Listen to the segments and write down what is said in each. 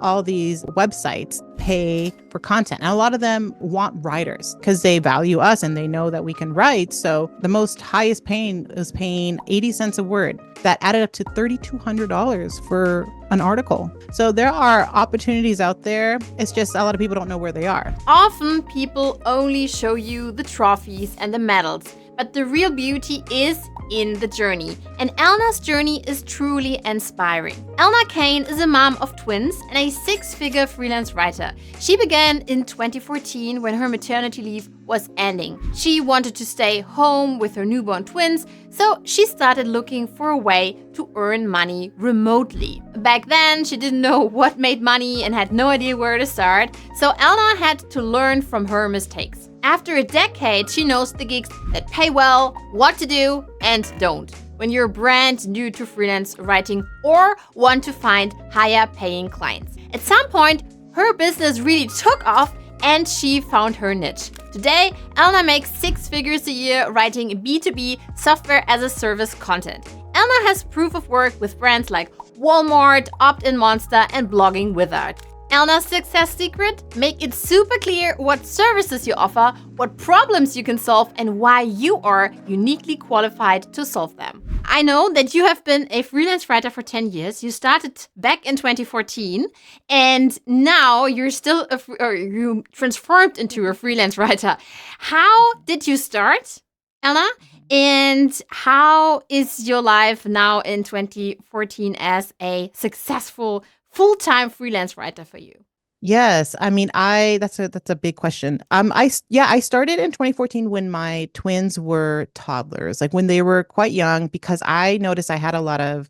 All these websites pay for content. And a lot of them want writers because they value us and they know that we can write. So the most highest paying is paying 80 cents a word. That added up to $3,200 for an article. So there are opportunities out there. It's just a lot of people don't know where they are. Often people only show you the trophies and the medals, but the real beauty is in the journey. And Elna's journey is truly inspiring. Elna Cain is a mom of twins and a six-figure freelance writer. She began in 2014 when her maternity leave was ending. She wanted to stay home with her newborn twins, so she started looking for a way to earn money remotely. Back then, she didn't know what made money and had no idea where to start, so Elna had to learn from her mistakes. After a decade, she knows the gigs that pay well, what to do, and don't when you're brand new to freelance writing or want to find higher paying clients. At some point, her business really took off and she found her niche. Today, Elna makes six figures a year writing B2B software as a service content. Elna has proof of work with brands like Walmart, Opt-in Monster, and Blogging Wizard. Elna's success secret? Make it super clear what services you offer, what problems you can solve, and why you are uniquely qualified to solve them. I know that you have been a freelance writer for 10 years. You started back in 2014, and now you're still you transformed into a freelance writer. How did you start, Elna? And how is your life now in 2014 as a successful full-time freelance writer for you? Yes, I mean, that's a big question. I started in 2014 when my twins were toddlers, like when they were quite young, because I noticed I had a lot of,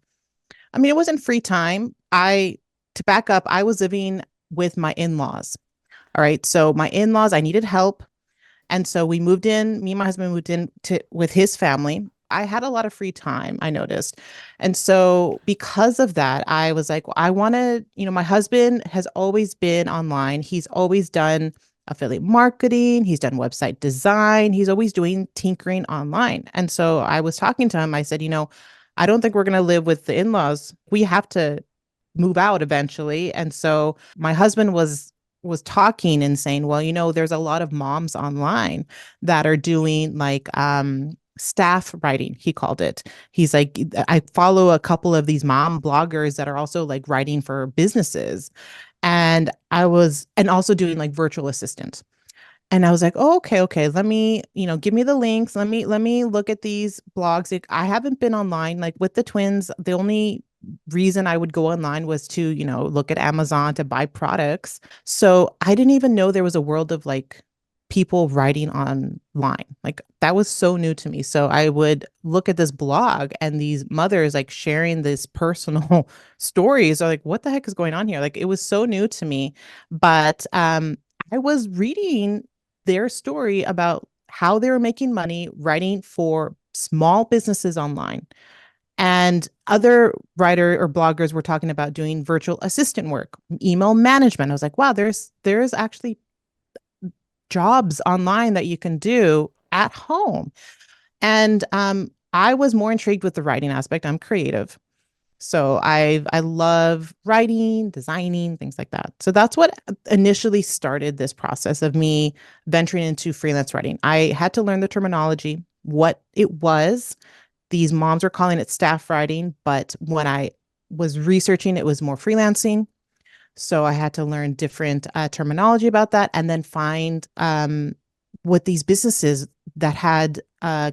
I mean, it wasn't free time. To back up, I was living with my in-laws. All right, so my in-laws, I needed help, and so we moved in. Me and my husband moved in with his family. I had a lot of free time, I noticed. And so because of that, I was like, well, I want to, my husband has always been online. He's always done affiliate marketing. He's done website design. He's always doing tinkering online. And so I was talking to him. I said, I don't think we're going to live with the in-laws. We have to move out eventually. And so my husband was talking and saying, well, there's a lot of moms online that are doing like, staff writing, he called it. He's like, I follow a couple of these mom bloggers that are also like writing for businesses. And also doing like virtual assistant. And I was like, oh, okay. Let me, give me the links. Let me look at these blogs. Like, I haven't been online, like with the twins. The only reason I would go online was to, look at Amazon to buy products. So I didn't even know there was a world of like people writing online. Like that was so new to me. So I would look at this blog and these mothers like sharing this personal stories. Or like, what the heck is going on here? Like it was so new to me. But I was reading their story about how they were making money writing for small businesses online. And other writer or bloggers were talking about doing virtual assistant work, email management. I was like, wow, there's actually jobs online that you can do at home. And I was more intrigued with the writing aspect. I'm creative. So I love writing, designing, things like that. So that's what initially started this process of me venturing into freelance writing. I had to learn the terminology, what it was. These moms were calling it staff writing, but when I was researching, it was more freelancing. So I had to learn different terminology about that and then find what these businesses that had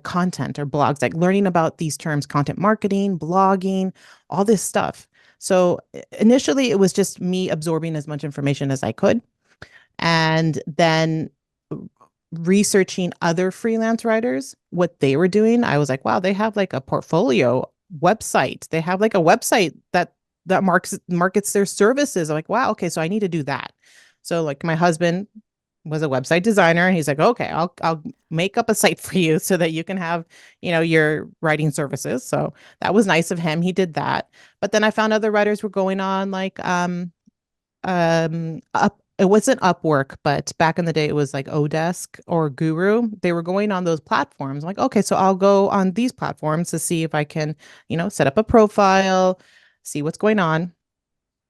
content or blogs, like learning about these terms, content marketing, blogging, all this stuff. So initially it was just me absorbing as much information as I could. And then researching other freelance writers, what they were doing. I was like, wow, they have like a portfolio website. They have like a website that markets their services. I'm like, wow, okay, so I need to do that. So like my husband was a website designer and he's like, okay, I'll make up a site for you so that you can have, your writing services. So that was nice of him. He did that. But then I found other writers were going on like it wasn't Upwork, but back in the day it was like Odesk or Guru. They were going on those platforms. I'm like, okay, so I'll go on these platforms to see if I can, set up a profile, see what's going on.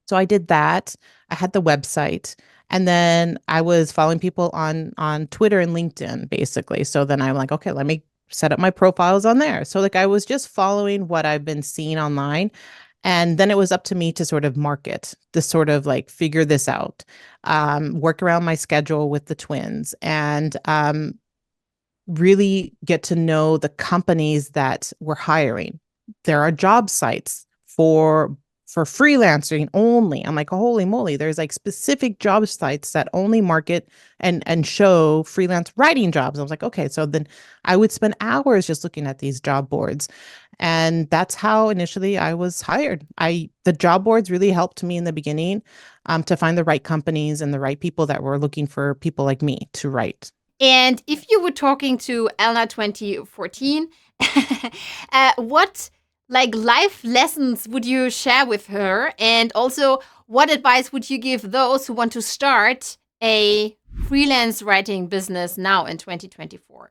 So I did that. I had the website, and then I was following people on Twitter and LinkedIn basically. So then I'm like, okay, let me set up my profiles on there. So like I was just following what I've been seeing online, and then it was up to me to sort of market, to sort of like figure this out, work around my schedule with the twins, and really get to know the companies that we're hiring. There are job sites for freelancing only. I'm like, holy moly, there's like specific job sites that only market and show freelance writing jobs. I was like, okay, so then I would spend hours just looking at these job boards. And that's how initially I was hired. I the job boards really helped me in the beginning to find the right companies and the right people that were looking for people like me to write. And if you were talking to Elna 2014, what like life lessons would you share with her? And also, what advice would you give those who want to start a freelance writing business now in 2024?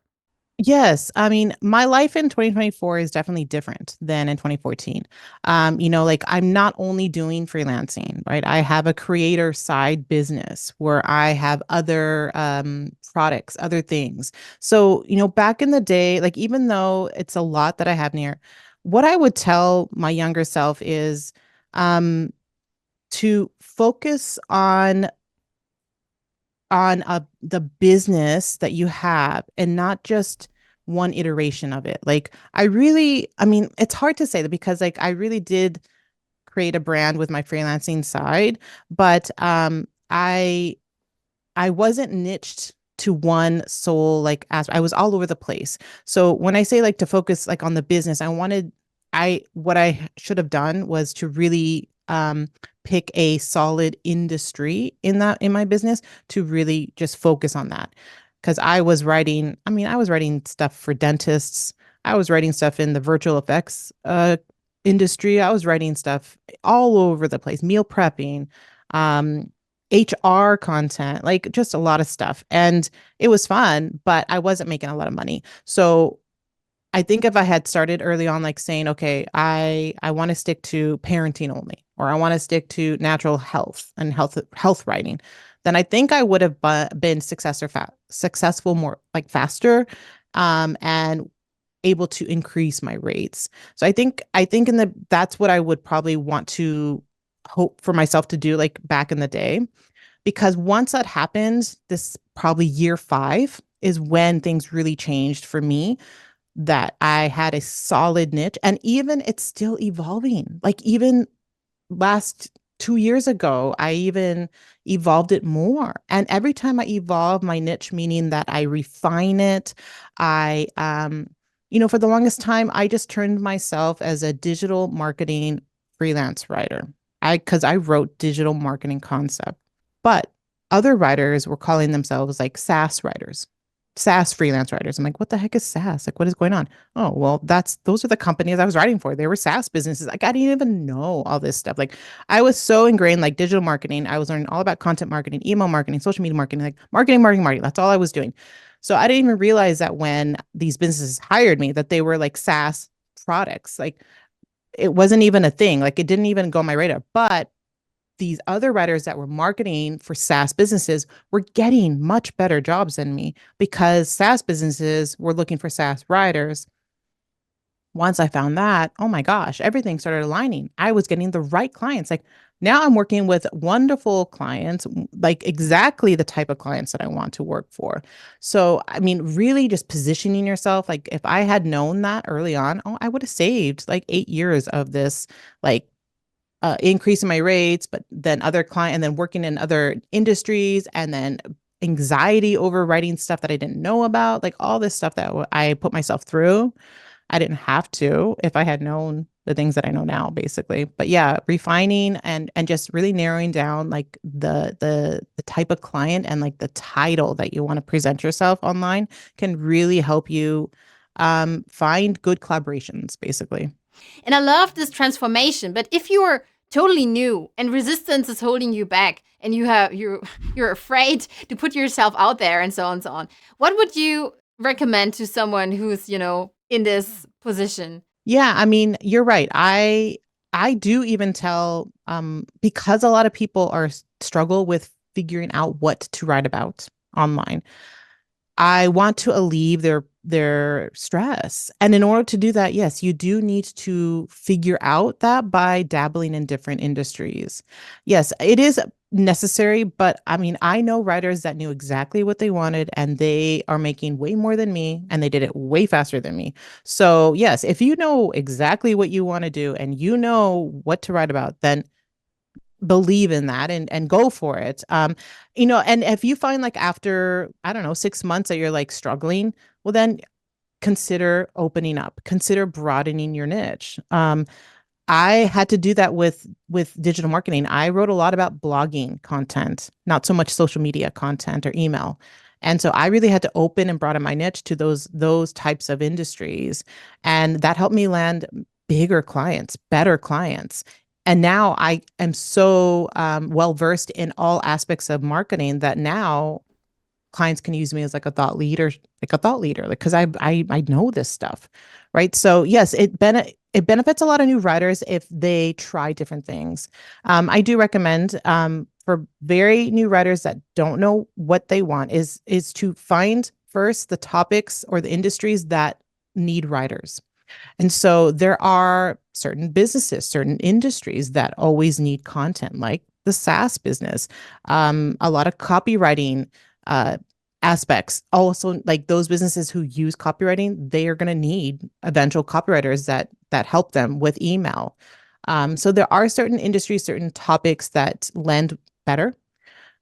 Yes, I mean, my life in 2024 is definitely different than in 2014. Like I'm not only doing freelancing, right? I have a creator side business where I have other products, other things. So, back in the day, like even though it's a lot that I have near, what I would tell my younger self is um to focus on the business that you have and not just one iteration of it. Like I mean, it's hard to say that because like I really did create a brand with my freelancing side, but I wasn't niched to one sole like aspect. I was all over the place. So when I say like to focus like on the business, I what I should have done was to really pick a solid industry in my business to really just focus on that. Because I was writing stuff for dentists. I was writing stuff in the virtual effects industry. I was writing stuff all over the place, meal prepping, um, HR content, like just a lot of stuff. And it was fun, but I wasn't making a lot of money. So I think if I had started early on, like saying, okay, I want to stick to parenting only, or I want to stick to natural health and health writing, then I think I would have been successful more like faster, and able to increase my rates. So I think in the that's what I would probably want to hope for myself to do like back in the day, because once that happens, this probably year 5 is when things really changed for me, that I had a solid niche, and even it's still evolving. Like even last 2 years ago, I even evolved it more. And every time I evolve my niche, meaning that I refine it, I for the longest time, I just turned myself as a digital marketing freelance writer. Because I wrote digital marketing concept, but other writers were calling themselves like SaaS writers, SaaS freelance writers. I'm like, what the heck is SaaS? Like, what is going on? Oh, well, those are the companies I was writing for. They were SaaS businesses. Like, I didn't even know all this stuff. Like, I was so ingrained, like digital marketing. I was learning all about content marketing, email marketing, social media marketing, like marketing, marketing, marketing. That's all I was doing. So I didn't even realize that when these businesses hired me, that they were like SaaS products. Like, it wasn't even a thing. Like, it didn't even go on my radar. But these other writers that were marketing for SaaS businesses were getting much better jobs than me, because SaaS businesses were looking for SaaS writers. Once I found that, oh my gosh, everything started aligning. I was getting the right clients. Like now I'm working with wonderful clients, like exactly the type of clients that I want to work for. So, I mean, really just positioning yourself. Like if I had known that early on, oh, I would have saved like 8 years of this, like increasing my rates, but then other client and then working in other industries, and then anxiety over writing stuff that I didn't know about, like all this stuff that I put myself through. I didn't have to if I had known the things that I know now, basically. But yeah, refining and just really narrowing down like the type of client and like the title that you want to present yourself online can really help you find good collaborations, basically. And I love this transformation. But if you're totally new and resistance is holding you back and you're afraid to put yourself out there and so on, what would you recommend to someone who's, in this position? Yeah, I mean, you're right. I do even tell, because a lot of people struggle with figuring out what to write about online. I want to alleviate their stress. And in order to do that, yes, you do need to figure out that by dabbling in different industries. Yes, it is necessary, but I mean, I know writers that knew exactly what they wanted and they are making way more than me and they did it way faster than me. So, yes, if you know exactly what you want to do and you know what to write about, then believe in that and go for it. And if you find like after, I don't know, 6 months that you're like struggling, well then consider opening up, consider broadening your niche. I had to do that with digital marketing. I wrote a lot about blogging content, not so much social media content or email. And so I really had to open and broaden my niche to those types of industries. And that helped me land bigger clients, better clients. And now I am so well versed in all aspects of marketing that now clients can use me as like a thought leader, like because I know this stuff, right? So yes, it benefits a lot of new writers if they try different things. I do recommend for very new writers that don't know what they want is to find first the topics or the industries that need writers. And so there are certain businesses, certain industries that always need content, like the SaaS business, a lot of copywriting uh, aspects. Also, like those businesses who use copywriting, they are going to need eventual copywriters that help them with email. So there are certain industries, certain topics that lend better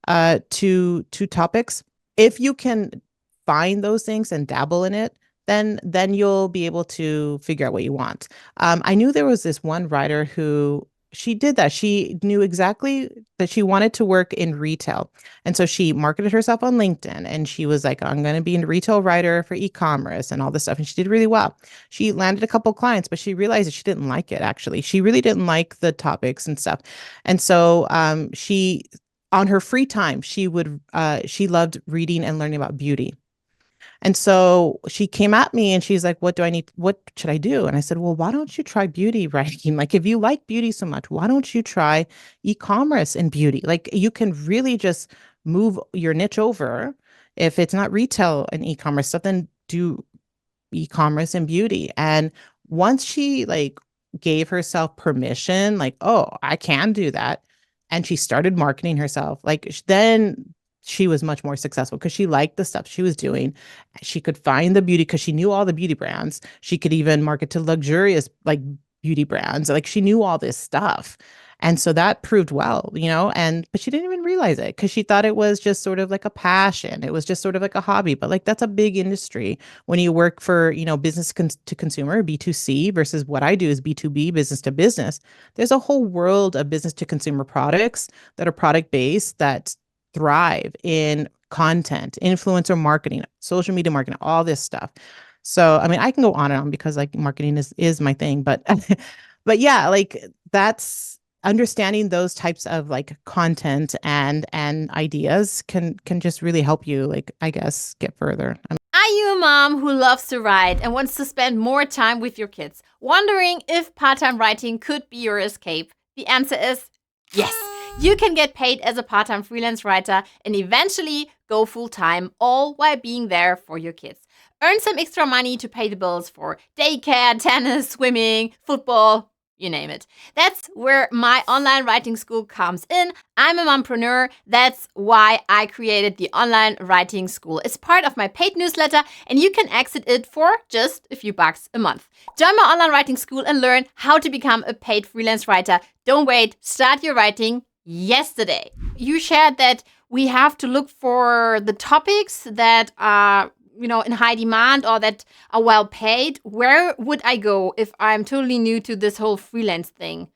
to topics. If you can find those things and dabble in it, then you'll be able to figure out what you want. I knew there was this one writer who she did that. She knew exactly that she wanted to work in retail. And so she marketed herself on LinkedIn and she was like, I'm going to be a retail writer for e-commerce and all this stuff. And she did really well. She landed a couple clients, but she realized that she didn't like it actually. She really didn't like the topics and stuff. And so she on her free time, she loved reading and learning about beauty. And so she came at me and she's like, what should I do? And I said, well, why don't you try beauty writing? Like, if you like beauty so much, why don't you try e-commerce and beauty? Like, you can really just move your niche over. If it's not retail and e-commerce stuff, then do e-commerce and beauty. And once she like gave herself permission, like, oh, I can do that. And she started marketing herself, like then she was much more successful because she liked the stuff she was doing. She could find the beauty because she knew all the beauty brands. She could even market to luxurious like beauty brands. Like she knew all this stuff. And so that proved well, but she didn't even realize it because she thought it was just sort of like a passion. It was just sort of like a hobby, but like that's a big industry when you work for, business to consumer, B2C versus what I do is B2B, business to business. There's a whole world of business to consumer products that are product based that thrive in content, influencer marketing, social media marketing, all this stuff. So, I mean, I can go on and on because like marketing is my thing, but but yeah, like that's understanding those types of like content and ideas can just really help you like I guess get further. Are you a mom who loves to write and wants to spend more time with your kids, wondering if part-time writing could be your escape? The answer is yes. You can get paid as a part-time freelance writer and eventually go full-time, all while being there for your kids. Earn some extra money to pay the bills for daycare, tennis, swimming, football, you name it. That's where my online writing school comes in. I'm a mompreneur. That's why I created the online writing school. It's part of my paid newsletter, and you can exit it for just a few bucks a month. Join my online writing school and learn how to become a paid freelance writer. Don't wait. Start your writing yesterday. You shared that we have to look for the topics that are in high demand or that are well paid. Where would I go if I'm totally new to this whole freelance thing?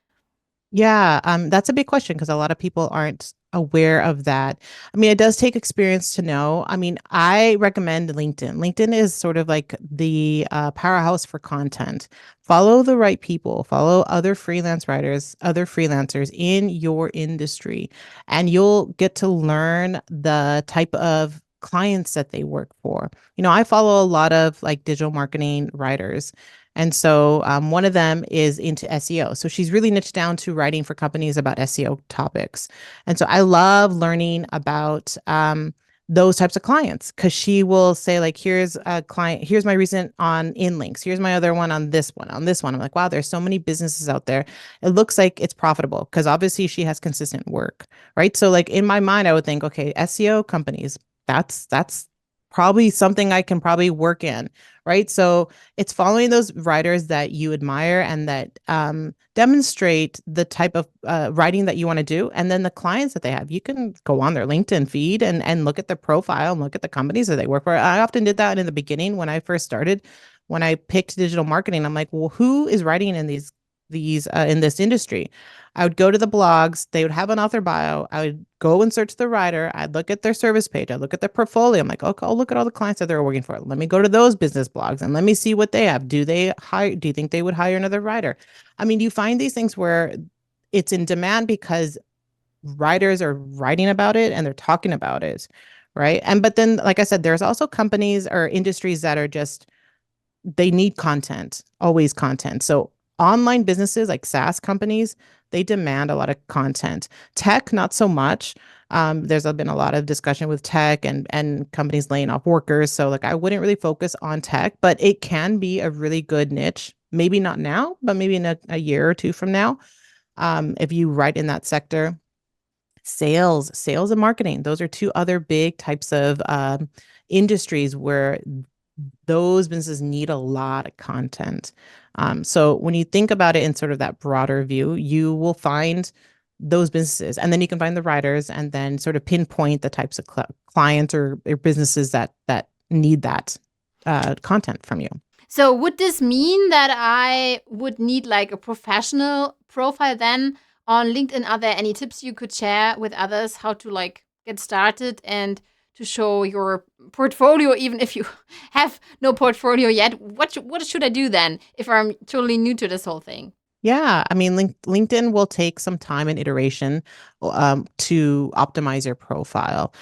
Yeah, that's a big question because a lot of people aren't aware of that. I mean, it does take experience to know. I mean, I recommend LinkedIn. LinkedIn is sort of like the powerhouse for content. Follow the right people, follow other freelance writers, other freelancers in your industry, and you'll get to learn the type of clients that they work for. I follow a lot of like digital marketing writers. And so one of them is into SEO. So she's really niched down to writing for companies about SEO topics. And so I love learning about those types of clients because she will say, like, here's a client, here's my recent on in links, here's my other one on this one, on this one. I'm like, wow, there's so many businesses out there. It looks like it's profitable because obviously she has consistent work, right? So like in my mind, I would think, okay, SEO companies, that's probably something I can probably work in, right? So it's following those writers that you admire and that demonstrate the type of writing that you want to do, and then the clients that they have. You can go on their LinkedIn feed and look at their profile and look at the companies that they work for. I often did that in the beginning when I first started. When I picked digital marketing, I'm like, well, who is writing in these in this industry? I would go to the blogs. They would have an author bio. I would go and search the writer. I'd look at their service page. I'd look at their portfolio. I'm like, okay, I'll look at all the clients that they're working for. Let me go to those business blogs and let me see what they have. Do they hire? Do you think they would hire another writer? I mean, you find these things where it's in demand because writers are writing about it and they're talking about it, right? And but then, like I said, there's also companies or industries that are just they need content, always content. So online businesses like SaaS companies, they demand a lot of content. Tech, not so much. There's been a lot of discussion with tech and companies laying off workers. So like I wouldn't really focus on tech, but it can be a really good niche. Maybe not now, but maybe in a year or two from now. If you write in that sector, sales and marketing, those are two other big types of industries where those businesses need a lot of content. So when you think about it in sort of that broader view, you will find those businesses, and then you can find the writers, and then sort of pinpoint the types of clients or businesses that need that content from you. So would this mean that I would need like a professional profile then on LinkedIn? Are there any tips you could share with others how to like get started and to show your portfolio, even if you have no portfolio yet? What should I do then if I'm totally new to this whole thing? Yeah, I mean, LinkedIn will take some time and iteration to optimize your profile.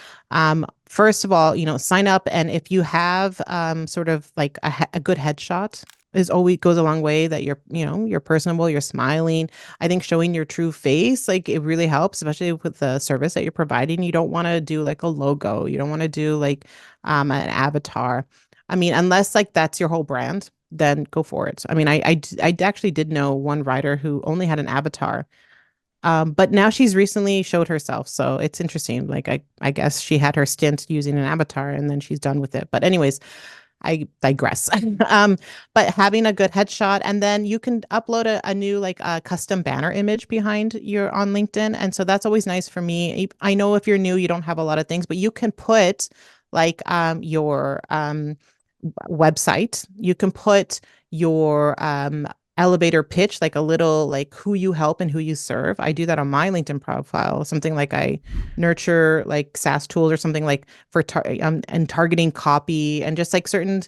First of all, sign up, and if you have sort of like a good headshot is always goes a long way. That you're personable, you're smiling. I think showing your true face, like it really helps, especially with the service that you're providing. You don't want to do like a logo. You don't want to do like an avatar. I mean, unless like that's your whole brand, then go for it. I mean, I actually did know one writer who only had an avatar, but now she's recently showed herself, so it's interesting. Like I guess she had her stint using an avatar, and then she's done with it. But anyways, I digress. But having a good headshot, and then you can upload a new like a custom banner image behind your on LinkedIn, and so that's always nice for me. I know if you're new, you don't have a lot of things, but you can put like your website. You can put your elevator pitch, like a little like who you help and who you serve. I do that on my LinkedIn profile. Something like I nurture like SaaS tools or something like for and targeting copy and just like certain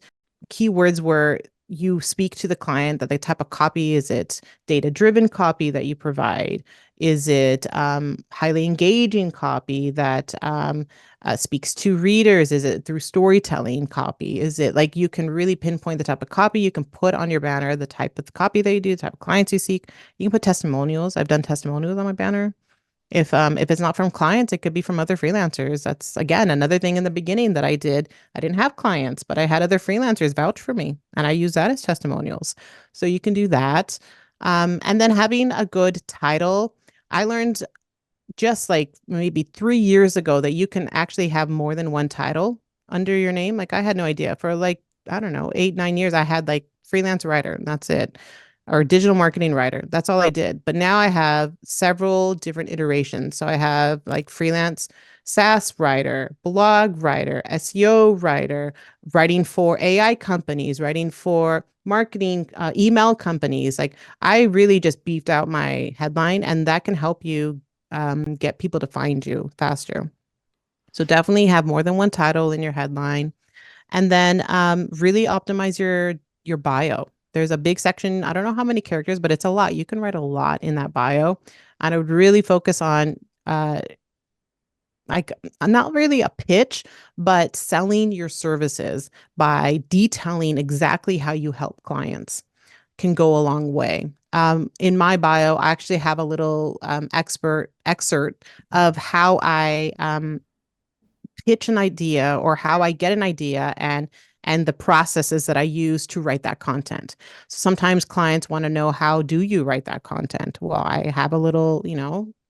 keywords where you speak to the client that the type of copy is it data driven copy that you provide, is it highly engaging copy that speaks to readers, is it through storytelling copy, is it like you can really pinpoint the type of copy you can put on your banner, the type of copy that you do, the type of clients you seek. You can put testimonials. I've done testimonials on my banner. If it's not from clients, it could be from other freelancers. That's again another thing in the beginning that I did. I didn't have clients, but I had other freelancers vouch for me, and I use that as testimonials. So you can do that. And then having a good title. I learned just like maybe 3 years ago that you can actually have more than one title under your name. Like I had no idea. For like, I don't know, 8, 9 years, I had like freelance writer, and that's it, or digital marketing writer. That's all I did. But now I have several different iterations. So I have like freelance SaaS writer, blog writer, SEO writer, writing for AI companies, writing for marketing, email companies. Like I really just beefed out my headline, and that can help you get people to find you faster. So definitely have more than one title in your headline, and then really optimize your bio. There's a big section. I don't know how many characters, but it's a lot. You can write a lot in that bio, and I would really focus on like not really a pitch, but selling your services by detailing exactly how you help clients. can go a long way. In my bio, I actually have a little expert excerpt of how I pitch an idea or how I get an idea and the processes that I use to write that content. So sometimes clients want to know, how do you write that content? Well, I have a little,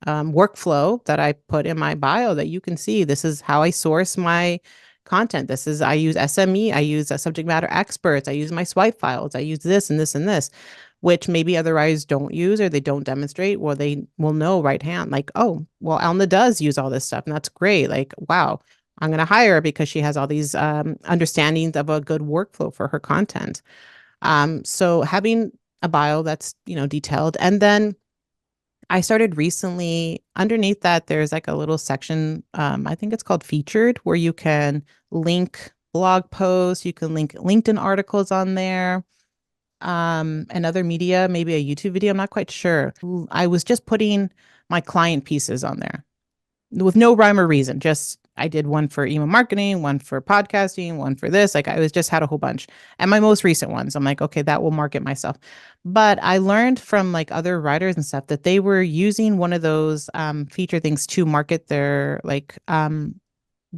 workflow that I put in my bio that you can see. This is how I source my content. I use SME, I use subject matter experts, I use my swipe files, I use this and this and this, which maybe other writers don't use or they don't demonstrate, or they will know right hand, like, oh, well, Elna does use all this stuff. And that's great. Like, wow, I'm going to hire her because she has all these understandings of a good workflow for her content. So having a bio that's, detailed. And then I started recently, underneath that, there's like a little section, I think it's called featured, where you can link blog posts, you can link LinkedIn articles on there, and other media, maybe a YouTube video. I'm not quite sure. I was just putting my client pieces on there with no rhyme or reason. Just I did one for email marketing, one for podcasting, one for this. Like I was just had a whole bunch. And my most recent ones, I'm like, okay, that will market myself. But I learned from like other writers and stuff that they were using one of those feature things to market their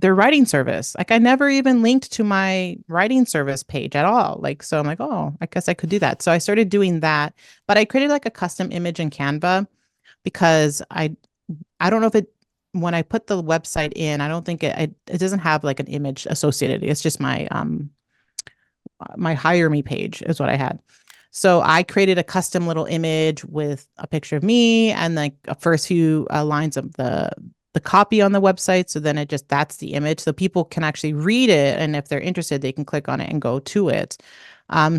writing service. Like I never even linked to my writing service page at all. Like, so I'm like, oh, I guess I could do that. So I started doing that, but I created like a custom image in Canva because I don't know if it, when I put the website in, I don't think it doesn't have like an image associated. It's just my hire me page is what I had. So I created a custom little image with a picture of me and like a first few lines of the copy on the website. So then that's the image. So people can actually read it. And if they're interested, they can click on it and go to it.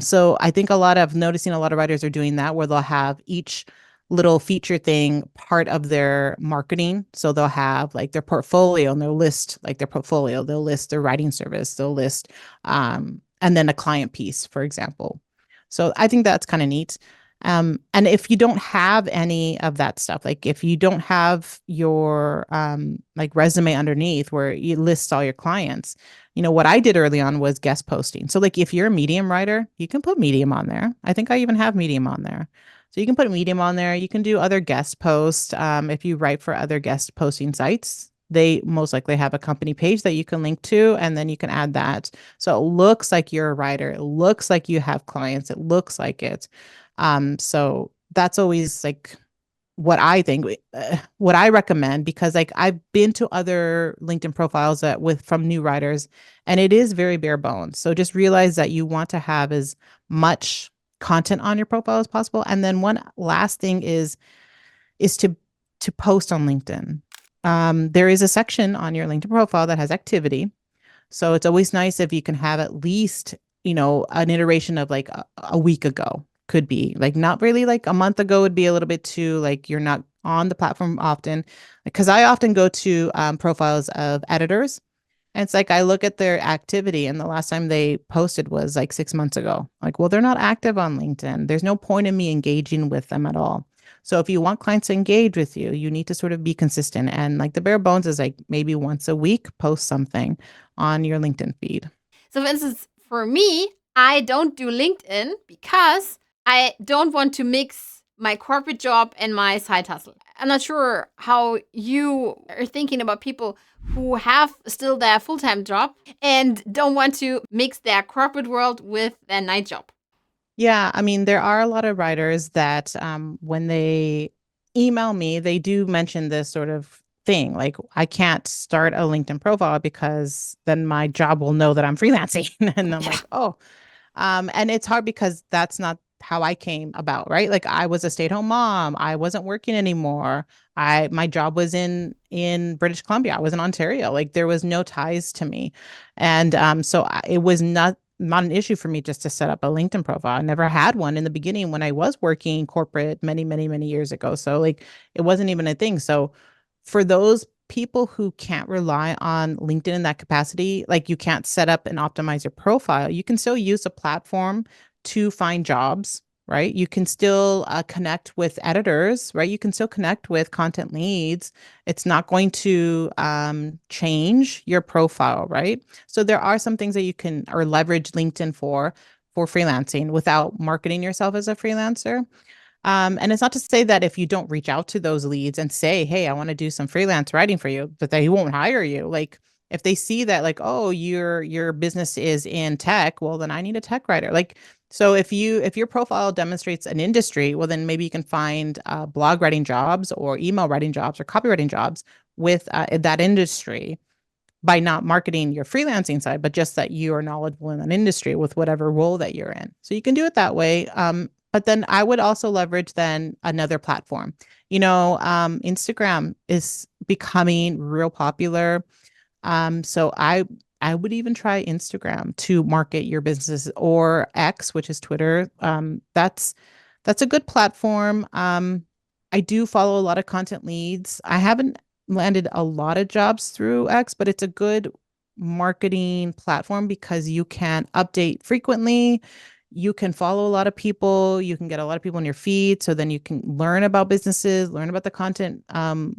So I think noticing a lot of writers are doing that, where they'll have each little feature thing part of their marketing. So they'll have like their portfolio and they'll list like their portfolio, they'll list their writing service, they'll list, and then a client piece, for example. So I think that's kind of neat. And if you don't have any of that stuff, like if you don't have your like resume underneath where you list all your clients, what I did early on was guest posting. So like if you're a Medium writer, you can put Medium on there. I think I even have Medium on there. So you can put Medium on there. You can do other guest posts. If you write for other guest posting sites, they most likely have a company page that you can link to, and then you can add that. So it looks like you're a writer. It looks like you have clients. It looks like it. So that's always like what I think, what I recommend, because like I've been to other LinkedIn profiles from new writers, and it is very bare bones. So just realize that you want to have as much content on your profile as possible. And then one last thing is to post on LinkedIn. There is a section on your LinkedIn profile that has activity. So it's always nice if you can have at least, an iteration of like a week ago. Could be like not really like a month ago would be a little bit too like you're not on the platform often, because I often go to profiles of editors, and it's like I look at their activity and the last time they posted was like 6 months ago. Like, well, they're not active on LinkedIn. There's no point in me engaging with them at all. So if you want clients to engage with you, you need to sort of be consistent. And like the bare bones is like maybe once a week, post something on your LinkedIn feed. So, for instance, for me, I don't do LinkedIn because I don't want to mix my corporate job and my side hustle. I'm not sure how you are thinking about people who have still their full-time job and don't want to mix their corporate world with their night job. Yeah, I mean, there are a lot of writers that when they email me, they do mention this sort of thing. Like, I can't start a LinkedIn profile because then my job will know that I'm freelancing. And I'm like, oh, and it's hard because that's not how I came about, right? Like I was a stay-at-home mom. I wasn't working anymore. My job was in British Columbia. I was in Ontario. Like there was no ties to me. And it was not an issue for me just to set up a LinkedIn profile. I never had one in the beginning when I was working corporate many, many, many years ago. So like it wasn't even a thing. So for those people who can't rely on LinkedIn in that capacity, like you can't set up and optimize your profile, you can still use a platform to find jobs, right? You can still connect with editors, right? You can still connect with content leads. It's not going to change your profile, right? So there are some things that you can or leverage LinkedIn for, for freelancing without marketing yourself as a freelancer. And it's not to say that if you don't reach out to those leads and say, hey, I want to do some freelance writing for you, that they won't hire you. Like if they see that like, oh, your business is in tech, well, then I need a tech writer. Like, so if your profile demonstrates an industry, well, then maybe you can find blog writing jobs or email writing jobs or copywriting jobs with that industry by not marketing your freelancing side, but just that you are knowledgeable in an industry with whatever role that you're in. So you can do it that way. But then I would also leverage then another platform. Instagram is becoming real popular. So I would even try Instagram to market your businesses or X, which is Twitter. That's a good platform. I do follow a lot of content leads. I haven't landed a lot of jobs through X, but it's a good marketing platform because you can update frequently. You can follow a lot of people. You can get a lot of people in your feed. So then you can learn about businesses, learn about the content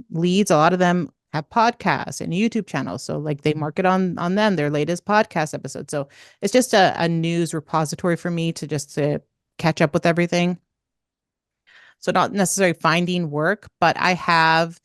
leads. A lot of them have podcasts and YouTube channels. So like they market on them, their latest podcast episode. So it's just a news repository for me to catch up with everything. So not necessarily finding work, but I have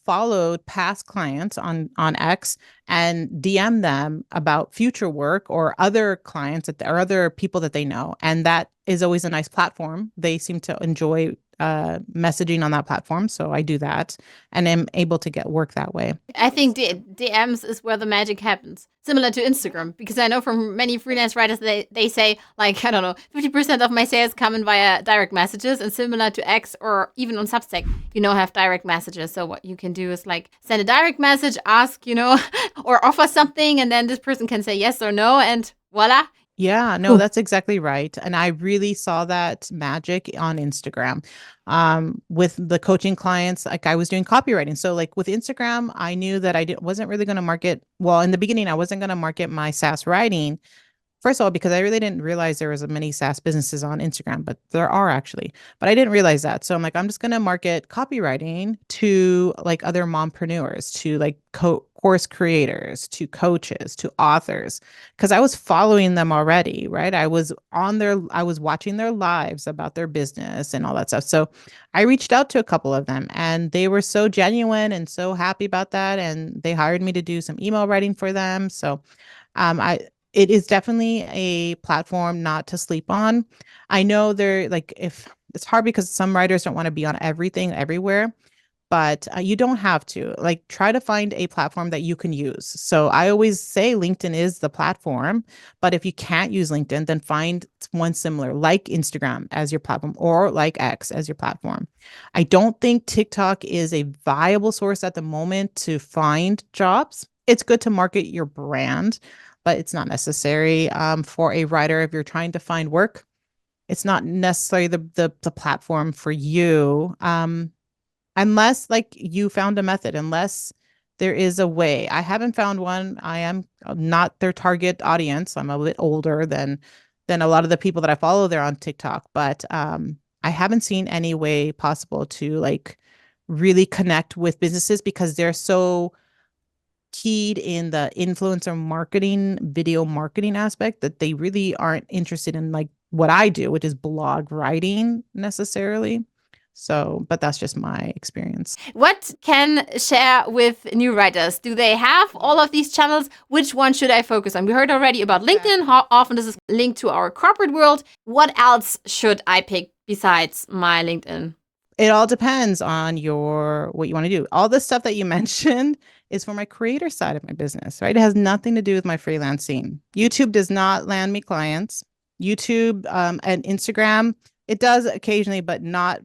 followed past clients on X and DM them about future work or other clients or other people that they know, and that is always a nice platform. They seem to enjoy messaging on that platform, so I do that and am able to get work that way. I think DMs is where the magic happens, similar to Instagram, because I know from many freelance writers they say like I don't know 50% of my sales come in via direct messages, and similar to X or even on Substack, have direct messages. So what you can do is like send a direct message, ask or offer something, and then this person can say yes or no, and voila. Yeah, no, that's exactly right. And I really saw that magic on Instagram. With the coaching clients, like I was doing copywriting. So like with Instagram, I knew that wasn't really going to market. Well, in the beginning, I wasn't going to market my SaaS writing. First of all, because I really didn't realize there was many SaaS businesses on Instagram, but there are actually. But I didn't realize that. So I'm like, I'm just going to market copywriting to like other mompreneurs, to like course creators, to coaches, to authors, because I was following them already, right? I was watching their lives about their business and all that stuff. So I reached out to a couple of them and they were so genuine and so happy about that. And they hired me to do some email writing for them. So I it is definitely a platform not to sleep on. I know like if it's hard because some writers don't want to be on everything everywhere, but you don't have to. Like try to find a platform that you can use. So I always say LinkedIn is the platform, but if you can't use LinkedIn, then find one similar like Instagram as your platform or like X as your platform. I don't think TikTok is a viable source at the moment to find jobs. It's good to market your brand, but it's not necessary for a writer if you're trying to find work. It's not necessarily the platform for you. Unless like you found a method, unless there is a way. I haven't found one. I am not their target audience. I'm a bit older than a lot of the people that I follow there on TikTok, but I haven't seen any way possible to like really connect with businesses because they're so keyed in the influencer marketing, video marketing aspect that they really aren't interested in like what I do, which is blog writing necessarily. So, but that's just my experience. What can share with new writers? Do they have all of these channels? Which one should I focus on? We heard already about LinkedIn, how often this is linked to our corporate world. What else should I pick besides my LinkedIn? It all depends on what you want to do. All the stuff that you mentioned is for my creator side of my business, right? It has nothing to do with my freelancing. YouTube does not land me clients. YouTube and Instagram, it does occasionally, but not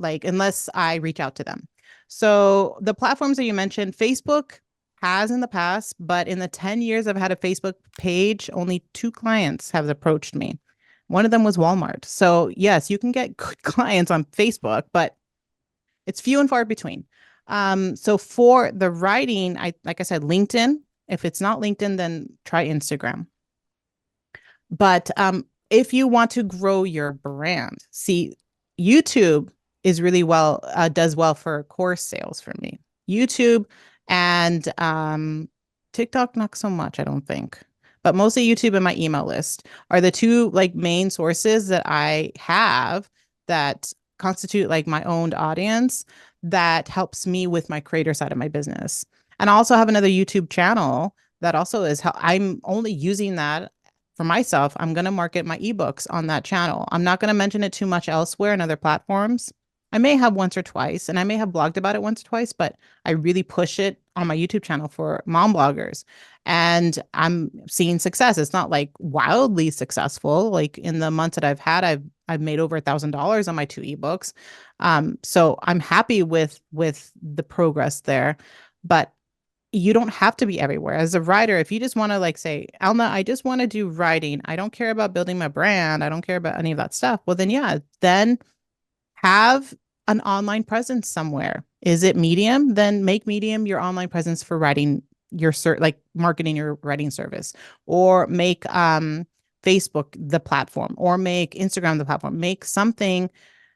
like unless I reach out to them. So the platforms that you mentioned, Facebook has in the past, but in the 10 years I've had a Facebook page, only 2 clients have approached me. One of them was Walmart. So yes, you can get good clients on Facebook, but it's few and far between. So for the writing, like I said, LinkedIn. If it's not LinkedIn, then try Instagram. But if you want to grow your brand, see, YouTube is really does well for course sales for me. YouTube and TikTok, not so much, I don't think. but mostly YouTube and my email list are the two like main sources that I have that constitute like my owned audience that helps me with my creator side of my business. And I also have another YouTube channel that also is how I'm only using that for myself. I'm going to market my ebooks on that channel. I'm not going to mention it too much elsewhere in other platforms. I may have once or twice, and I may have blogged about it once or twice, but I really push it on my YouTube channel for mom bloggers. And I'm seeing success. It's not like wildly successful. Like in the months that I've made over $1,000 on my two ebooks. So I'm happy with the progress there. But you don't have to be everywhere. As a writer, if you just want to like say, Elna, I just want to do writing. I don't care about building my brand. I don't care about any of that stuff. Well, then yeah, then have an online presence somewhere. Is it Medium? Then make Medium your online presence for writing your like marketing your writing service, or make Facebook the platform, or make Instagram the platform. Make something.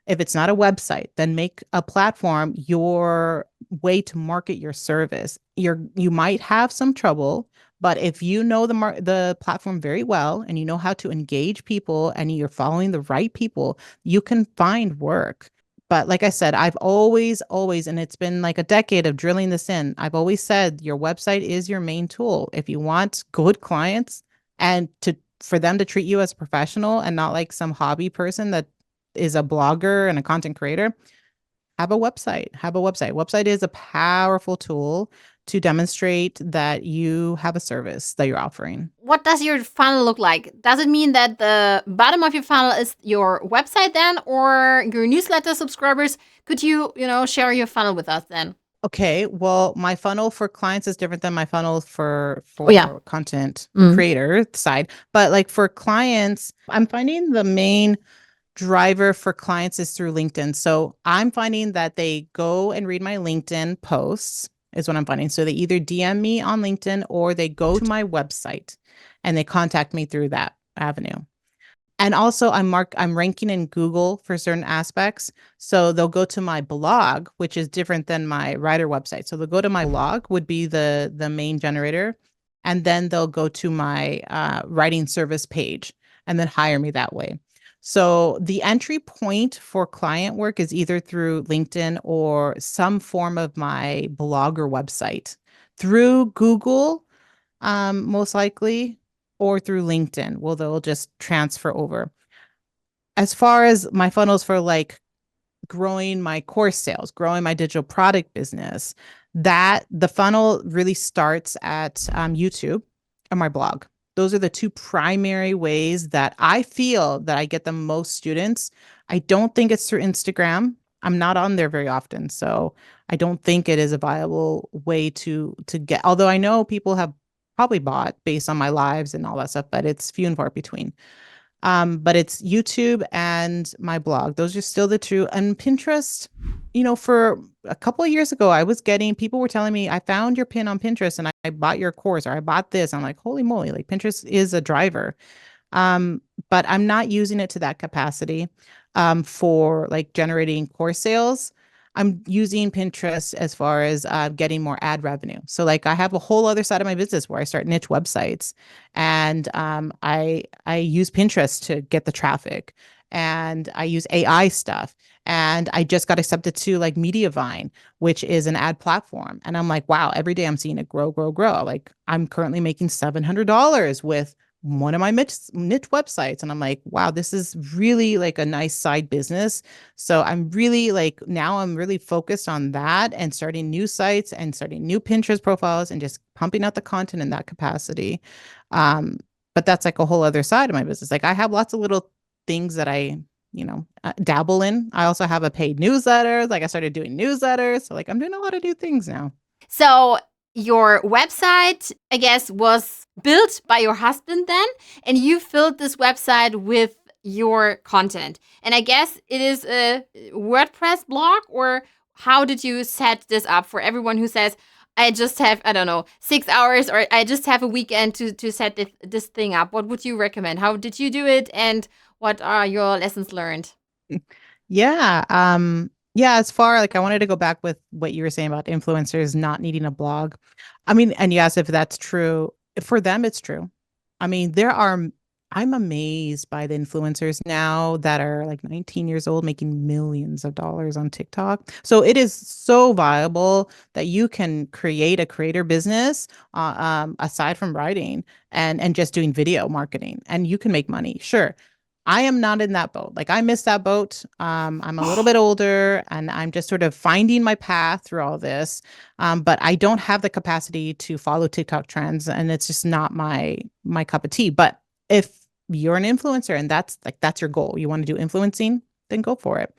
If it's not a website, then make a platform your way to market your service. You might have some trouble, but if you know the platform very well and you know how to engage people and you're following the right people, you can find work. But like I said, I've always, and it's been like a decade of drilling this in. I've always said your website is your main tool. If you want good clients and for them to treat you as a professional and not like some hobby person that is a blogger and a content creator, have a website. Have a website. Website is a powerful tool to demonstrate that you have a service that you're offering. What does your funnel look like? Does it mean that the bottom of your funnel is your website then, or your newsletter subscribers? Could you, share your funnel with us then? Okay, well, my funnel for clients is different than my funnel for Oh yeah. content Mm. creator side. But like for clients, I'm finding the main driver for clients is through LinkedIn. So I'm finding that they go and read my LinkedIn posts is what I'm finding. So they either DM me on LinkedIn or they go to my website and they contact me through that avenue. And also I'm ranking in Google for certain aspects. So they'll go to my blog, which is different than my writer website. So they'll go to my blog would be the main generator. And then they'll go to my writing service page and then hire me that way. So the entry point for client work is either through LinkedIn or some form of my blog or website. Through Google, most likely, or through LinkedIn. Well, they'll just transfer over. As far as my funnels for like growing my course sales, growing my digital product business, that the funnel really starts at YouTube or my blog. Those are the two primary ways that I feel that I get the most students. I don't think it's through Instagram. I'm not on there very often, so I don't think it is a viable way to get. Although I know people have probably bought based on my lives and all that stuff, but it's few and far between. But it's YouTube and my blog. Those are still the two. And Pinterest, for a couple of years ago, I was getting people were telling me, I found your pin on Pinterest and I bought your course or I bought this. I'm like, holy moly, like Pinterest is a driver. But I'm not using it to that capacity for like generating course sales. I'm using Pinterest as far as getting more ad revenue. So like I have a whole other side of my business where I start niche websites, and I use Pinterest to get the traffic, and I use AI stuff. And I just got accepted to like MediaVine, which is an ad platform. And I'm like, wow, every day I'm seeing it grow, grow, grow. Like I'm currently making $700 with one of my niche websites. And I'm like, wow, this is really like a nice side business. So I'm really like, now I'm really focused on that and starting new sites and starting new Pinterest profiles and just pumping out the content in that capacity. But that's like a whole other side of my business. Like I have lots of little things that I, dabble in. I also have a paid newsletter. Like I started doing newsletters. So like I'm doing a lot of new things now. So your website, I guess, was built by your husband then, and you filled this website with your content. And I guess it is a WordPress blog, or how did you set this up for everyone who says, I just have, I don't know, 6 hours, or I just have a weekend to set this thing up? What would you recommend? How did you do it? And what are your lessons learned? Yeah. Yeah, as far like I wanted to go back with what you were saying about influencers not needing a blog. I mean, and yes, if that's true, for them it's true. I mean, I'm amazed by the influencers now that are like 19 years old making millions of dollars on TikTok. So it is so viable that you can create a creator business aside from writing and just doing video marketing, and you can make money. Sure. I am not in that boat. Like I missed that boat. I'm a little bit older and I'm just sort of finding my path through all this. But I don't have the capacity to follow TikTok trends, and it's just not my cup of tea. But if you're an influencer and that's your goal, you want to do influencing, then go for it.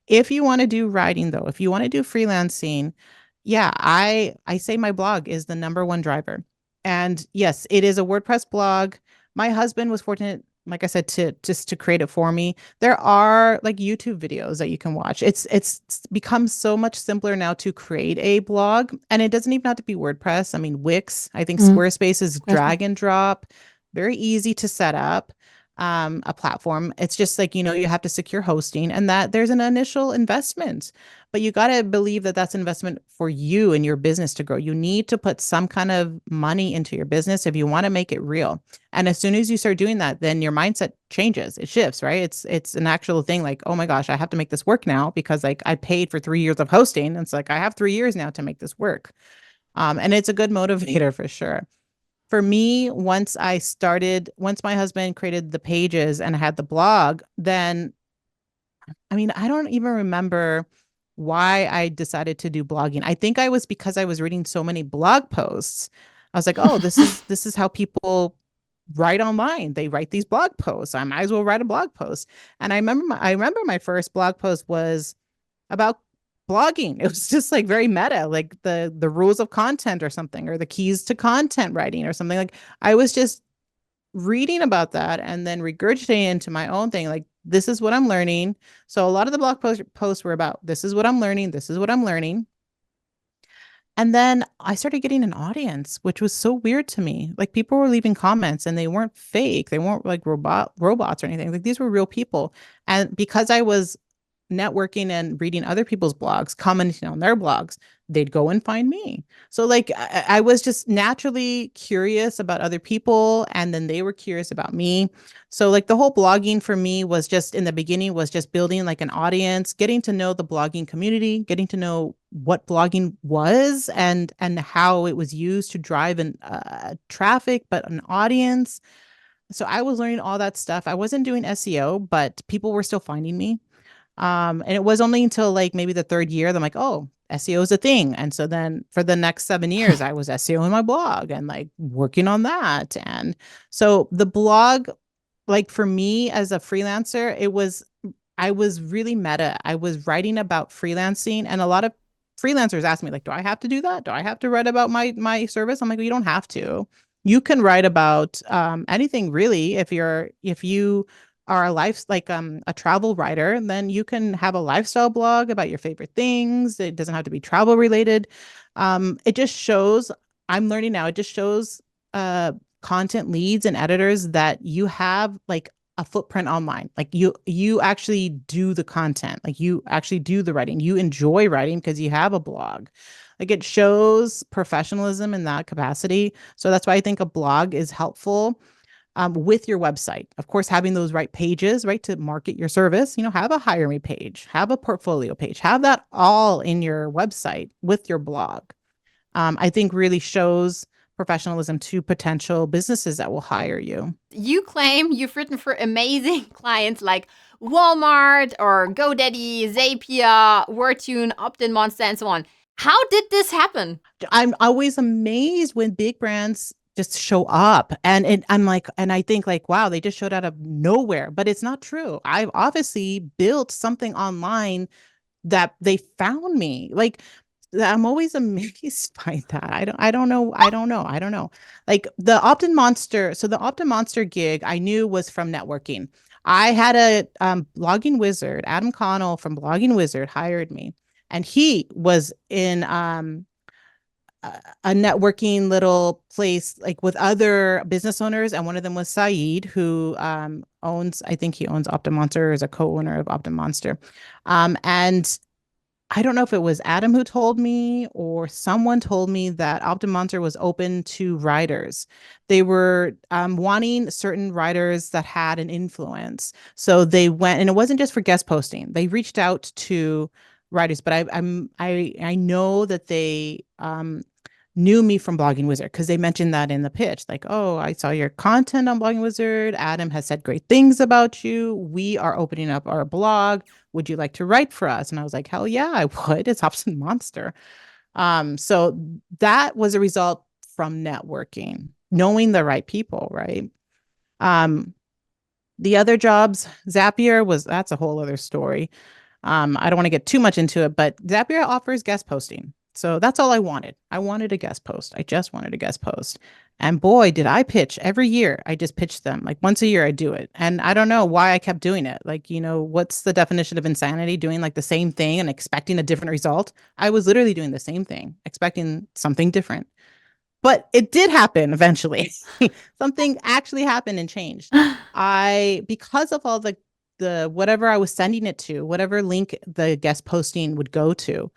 If you want to do writing though, if you want to do freelancing, yeah, I say my blog is the number one driver. And yes, it is a WordPress blog. My husband was fortunate, like I said, to just to create it for me. There are like YouTube videos that you can watch. It's become so much simpler now to create a blog, and it doesn't even have to be WordPress. I mean, Wix, I think Mm, Squarespace is Squarespace. drag and drop, very easy to set up a platform. It's just like, you have to secure hosting and that there's an initial investment, but you got to believe that that's investment for you and your business to grow. You need to put some kind of money into your business if you want to make it real. And as soon as you start doing that, then your mindset changes. It shifts, right? It's an actual thing like, oh my gosh, I have to make this work now because like I paid for 3 years of hosting. And it's like I have 3 years now to make this work. And it's a good motivator for sure. For me, once my husband created the pages and had the blog, then I mean, I don't even remember why I decided to do blogging. I think I was because I was reading so many blog posts. I was like, oh, this is how people write online. They write these blog posts. I might as well write a blog post. And I remember my first blog post was about blogging. It was just like very meta, like the rules of content or something, or the keys to content writing or something. Like I was just reading about that and then regurgitating into my own thing. Like this is what I'm learning. So a lot of the posts were about this is what I'm learning. This is what I'm learning. And then I started getting an audience, which was so weird to me. Like people were leaving comments and they weren't fake. They weren't like robots or anything. Like these were real people. And because I was networking and reading other people's blogs, commenting on their blogs, they'd go and find me. So like I was just naturally curious about other people and then they were curious about me. So like the whole blogging for me was just in the beginning was just building like an audience, getting to know the blogging community, getting to know what blogging was and how it was used to drive an traffic but an audience. So I was learning all that stuff. I wasn't doing SEO, but people were still finding me. And it was only until like maybe the third year that I'm like, oh, SEO is a thing. And so then for the next 7 years, I was SEO in my blog and like working on that. And so the blog, like for me as a freelancer, I was really meta. I was writing about freelancing, and a lot of freelancers ask me like, do I have to do that? Do I have to write about my service? I'm like, well, you don't have to. You can write about anything really. If you are a travel writer, then you can have a lifestyle blog about your favorite things. It doesn't have to be travel related. It just shows, I'm learning now, it just shows content leads and editors that you have like a footprint online. Like you actually do the content, like you actually do the writing. You enjoy writing because you have a blog. Like it shows professionalism in that capacity. So that's why I think a blog is helpful with your website. Of course, having those right pages, right, to market your service, have a hire me page, have a portfolio page, have that all in your website with your blog. I think really shows professionalism to potential businesses that will hire you. You claim you've written for amazing clients like Walmart or GoDaddy, Zapier, WordTune, Opt-in Monster, and so on. How did this happen? I'm always amazed when big brands just show up I'm like, and I think like, wow, they just showed out of nowhere, but it's not true. I've obviously built something online that they found me. Like I'm always amazed by that. I don't know. Like the Opt-in Monster. So the Opt-in Monster gig I knew was from networking. I had a blogging wizard, Adam Connell from Blogging Wizard hired me. And he was in a networking little place like with other business owners, and one of them was Saeed, who I think he owns Opt-in Monster, is a co-owner of Opt-in Monster. And I don't know if it was Adam who told me or someone told me that Optimonster was open to writers. They were wanting certain writers that had an influence. So they went, and it wasn't just for guest posting. They reached out to writers, but I know that they knew me from Blogging Wizard because they mentioned that in the pitch. Like, oh, I saw your content on Blogging Wizard. Adam has said great things about you. We are opening up our blog. Would you like to write for us? And I was like, hell yeah, I would. It's Hobson Monster. So that was a result from networking, knowing the right people, right? Um, the other jobs, Zapier was that's a whole other story. I don't want to get too much into it, but Zapier offers guest posting. So that's all I wanted. I wanted a guest post. I just wanted a guest post. And boy, did I pitch every year. I just pitched them like once a year. I do it. And I don't know why I kept doing it. Like, what's the definition of insanity? Doing like the same thing and expecting a different result. I was literally doing the same thing, expecting something different. But it did happen eventually. Something actually happened and changed. Because of all the whatever I was sending it to, whatever link the guest posting would go to,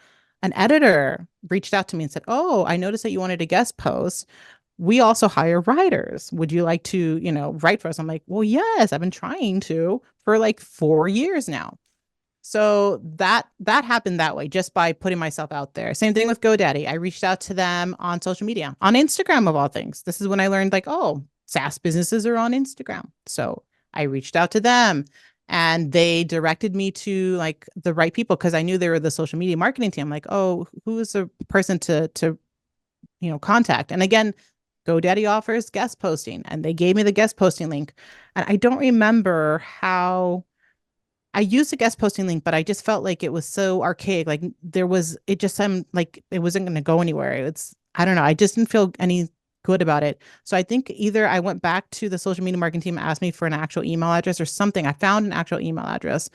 an editor reached out to me and said, "Oh, I noticed that you wanted a guest post. We also hire writers. Would you like to, write for us?" I'm like, "Well, yes, I've been trying to for like 4 years now." So that happened that way, just by putting myself out there. Same thing with GoDaddy. I reached out to them on social media, on Instagram of all things. This is when I learned like, oh, SaaS businesses are on Instagram. So I reached out to them and they directed me to like the right people because I knew they were the social media marketing team. Like, oh, who is the person to contact? And again, GoDaddy offers guest posting and they gave me the guest posting link. And I don't remember how I used a guest posting link, but I just felt like it was so archaic. Like it just seemed like it wasn't going to go anywhere. I don't know. I just didn't feel any good about it. So I think either I went back to the social media marketing team, asked me for an actual email address or something. I found an actual email address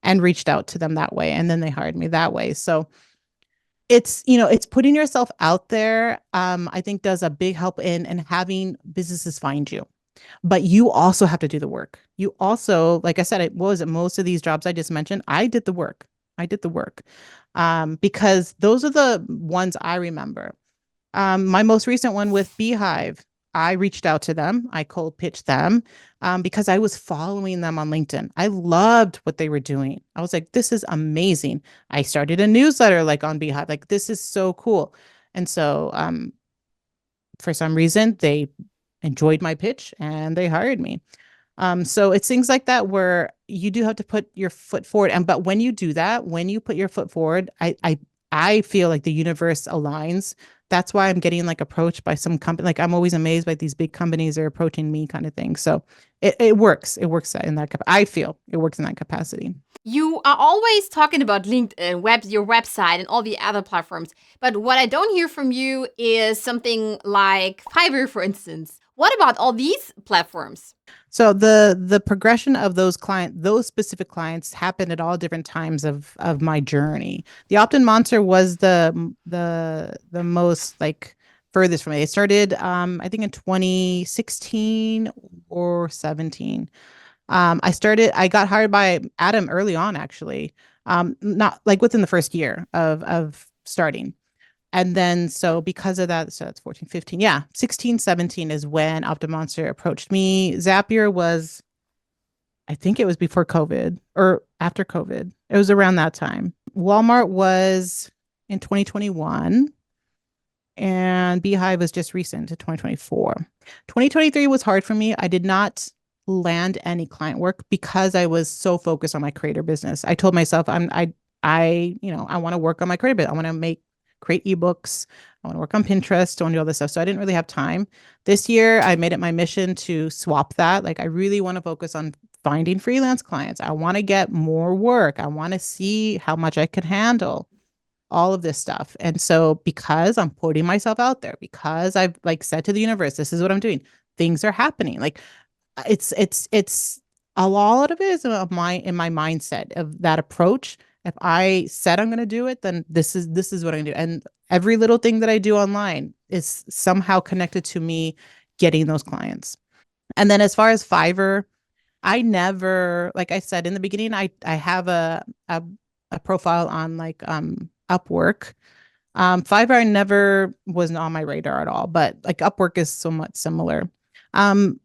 and reached out to them that way. And then they hired me that way. So it's putting yourself out there. I think does a big help in having businesses find you, but you also have to do the work. You also, like I said, what was it? Most of these jobs I just mentioned, I did the work. I did the work. Because those are the ones I remember. My most recent one with BeeHiiv, I reached out to them. I cold pitched them because I was following them on LinkedIn. I loved what they were doing. I was like, this is amazing. I started a newsletter like on BeeHiiv. Like, this is so cool. And so for some reason, they enjoyed my pitch and they hired me. So it's things like that where you do have to put your foot forward. But when you do that, when you put your foot forward, I feel like the universe aligns. That's why I'm getting like approached by some company. Like I'm always amazed by these big companies are approaching me kind of thing. So it works. It works in that I feel it works in that capacity. You are always talking about LinkedIn, your website, and all the other platforms. But what I don't hear from you is something like Fiverr, for instance. What about all these platforms? So the progression of those specific clients happened at all different times of my journey. The Optin Monster was the most like furthest from me. It started I think in 2016 or 17. I got hired by Adam early on actually. Not like within the first year of starting. And then, so because of that, so that's 14, 15. Yeah. 16, 17 is when Optimonster approached me. Zapier was, I think it was before COVID or after COVID. It was around that time. Walmart was in 2021 and BeeHiiv was just recent in 2024. 2023 was hard for me. I did not land any client work because I was so focused on my creator business. I told myself I want to work on my creator business. I want to create ebooks. I want to work on Pinterest. I want to do all this stuff. So I didn't really have time. This year, I made it my mission to swap that. Like I really want to focus on finding freelance clients. I want to get more work. I want to see how much I can handle all of this stuff. And so because I'm putting myself out there, because I've like said to the universe, this is what I'm doing, things are happening. Like it's a lot of it is in my mindset of that approach. If I said I'm going to do it, then this is what I'm going to do. And every little thing that I do online is somehow connected to me getting those clients. And then as far as Fiverr, I never, like I said in the beginning, I have a profile on like Upwork. Fiverr never was on my radar at all, but like Upwork is somewhat similar. Um,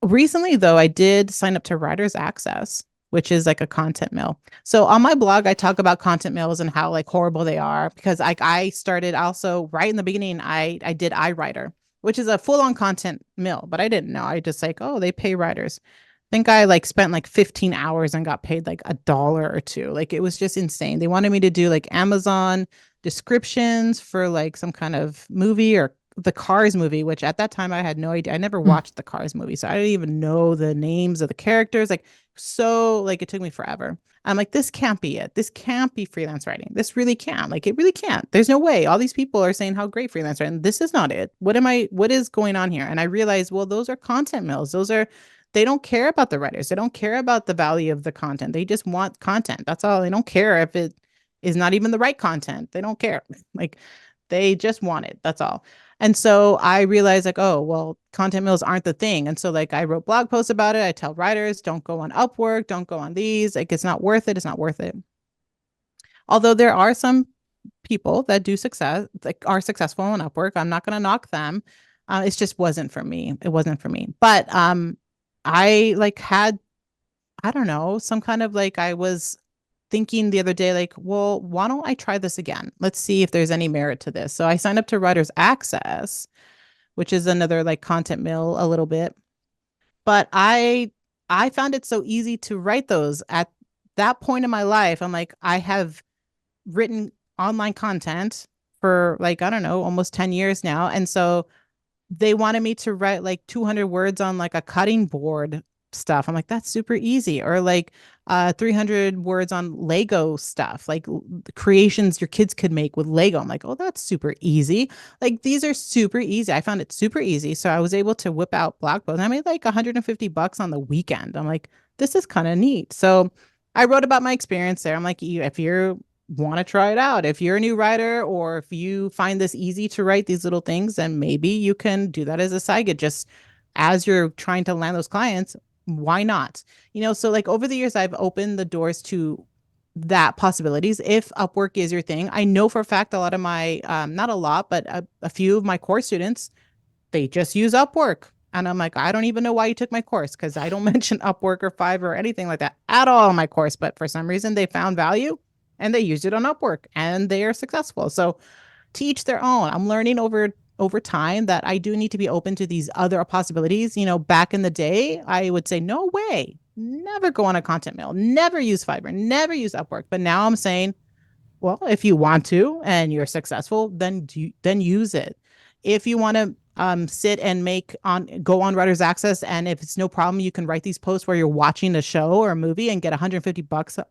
Recently, though, I did sign up to Writers Access, which is like a content mill. So on my blog, I talk about content mills and how like horrible they are because like I started also right in the beginning. I did iWriter, which is a full on content mill, but I didn't know. I just like, oh, they pay writers. I think I like spent like 15 hours and got paid like $1 or two. Like it was just insane. They wanted me to do like Amazon descriptions for like some kind of movie or the Cars movie, which at that time I had no idea. I never watched the Cars movie, so I didn't even know the names of the characters. Like so, like it took me forever. I'm like, this can't be it. This can't be freelance writing. This really can't. Like it really can't. There's no way. All these people are saying how great freelance writing. This is not it. What is going on here? And I realized, well, those are content mills. They don't care about the writers. They don't care about the value of the content. They just want content. That's all. They don't care if it is not even the right content. They don't care. Like they just want it. That's all. And so I realized like, oh, well, content mills aren't the thing. And so like I wrote blog posts about it. I tell writers, don't go on Upwork, don't go on these. Like it's not worth it. It's not worth it. Although there are some people that do success, like are successful on Upwork. I'm not going to knock them. It just wasn't for me. It wasn't for me. But I like had, I don't know, some kind of like I was thinking the other day, like, well, why don't I try this again? Let's see if there's any merit to this. So I signed up to Writers Access, which is another like content mill a little bit. But I found it so easy to write those at that point in my life. I'm like, I have written online content for like, I don't know, almost 10 years now. And so they wanted me to write like 200 words on like a cutting board stuff. I'm like, that's super easy. Or like 300 words on Lego stuff, like creations your kids could make with Lego. I'm like, oh, that's super easy. Like these are super easy. I found it super easy. So I was able to whip out blog posts. I made like $150 on the weekend. I'm like, this is kind of neat. So I wrote about my experience there. I'm like, if you're want to try it out. If you're a new writer or if you find this easy to write these little things, then maybe you can do that as a side gig just as you're trying to land those clients. Why not? So like over the years, I've opened the doors to that possibilities. If Upwork is your thing, I know for a fact a lot of my, not a lot, but a few of my course students, they just use Upwork. And I'm like, I don't even know why you took my course because I don't mention Upwork or Fiverr or anything like that at all in my course. But for some reason, they found value and they used it on Upwork and they are successful. So to each their own. I'm learning over time that I do need to be open to these other possibilities. Back in the day, I would say, no way, never go on a content mill, never use Fiverr, never use Upwork. But now I'm saying, well, if you want to and you're successful, then use it. If you want to sit and go on Writers Access, and if it's no problem, you can write these posts where you're watching a show or a movie and get $150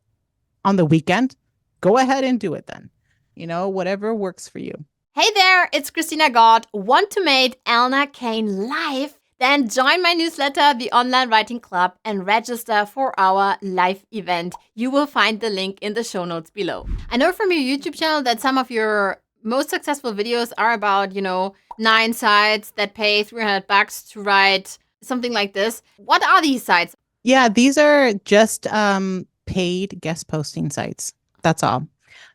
on the weekend. Go ahead and do it then. Whatever works for you. Hey there, it's Christina God. Want to meet Elna Cain live? Then join my newsletter, the Online Writing Club, and register for our live event. You will find the link in the show notes below. I know from your YouTube channel that some of your most successful videos are about, 9 sites that pay $300 to write something like this. What are these sites? Yeah, these are just paid guest posting sites. That's all.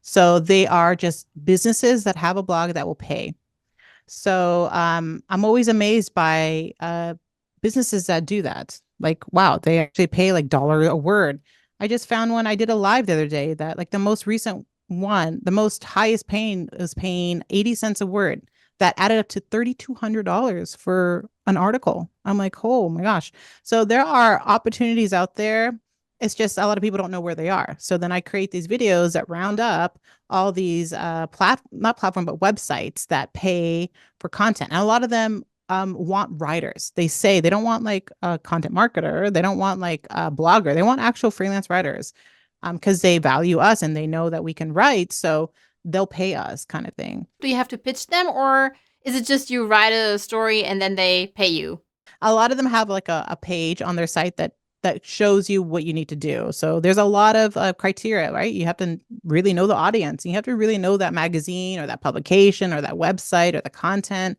So they are just businesses that have a blog that will pay. So I'm always amazed by businesses that do that. Like, wow, they actually pay like dollar a word. I just found one. I did a live the other day that like the most recent one, the most highest paying is paying 80 cents a word. That added up to $3,200 for an article. I'm like, oh my gosh. So there are opportunities out there. It's just a lot of people don't know where they are. So then I create these videos that round up all these not platform, but websites that pay for content. And a lot of them want writers. They say they don't want like a content marketer. They don't want like a blogger. They want actual freelance writers because they value us and they know that we can write. So they'll pay us kind of thing. Do you have to pitch them or is it just you write a story and then they pay you? A lot of them have like a page on their site that shows you what you need to do. So there's a lot of criteria, right? You have to really know the audience. You have to really know that magazine or that publication or that website or the content.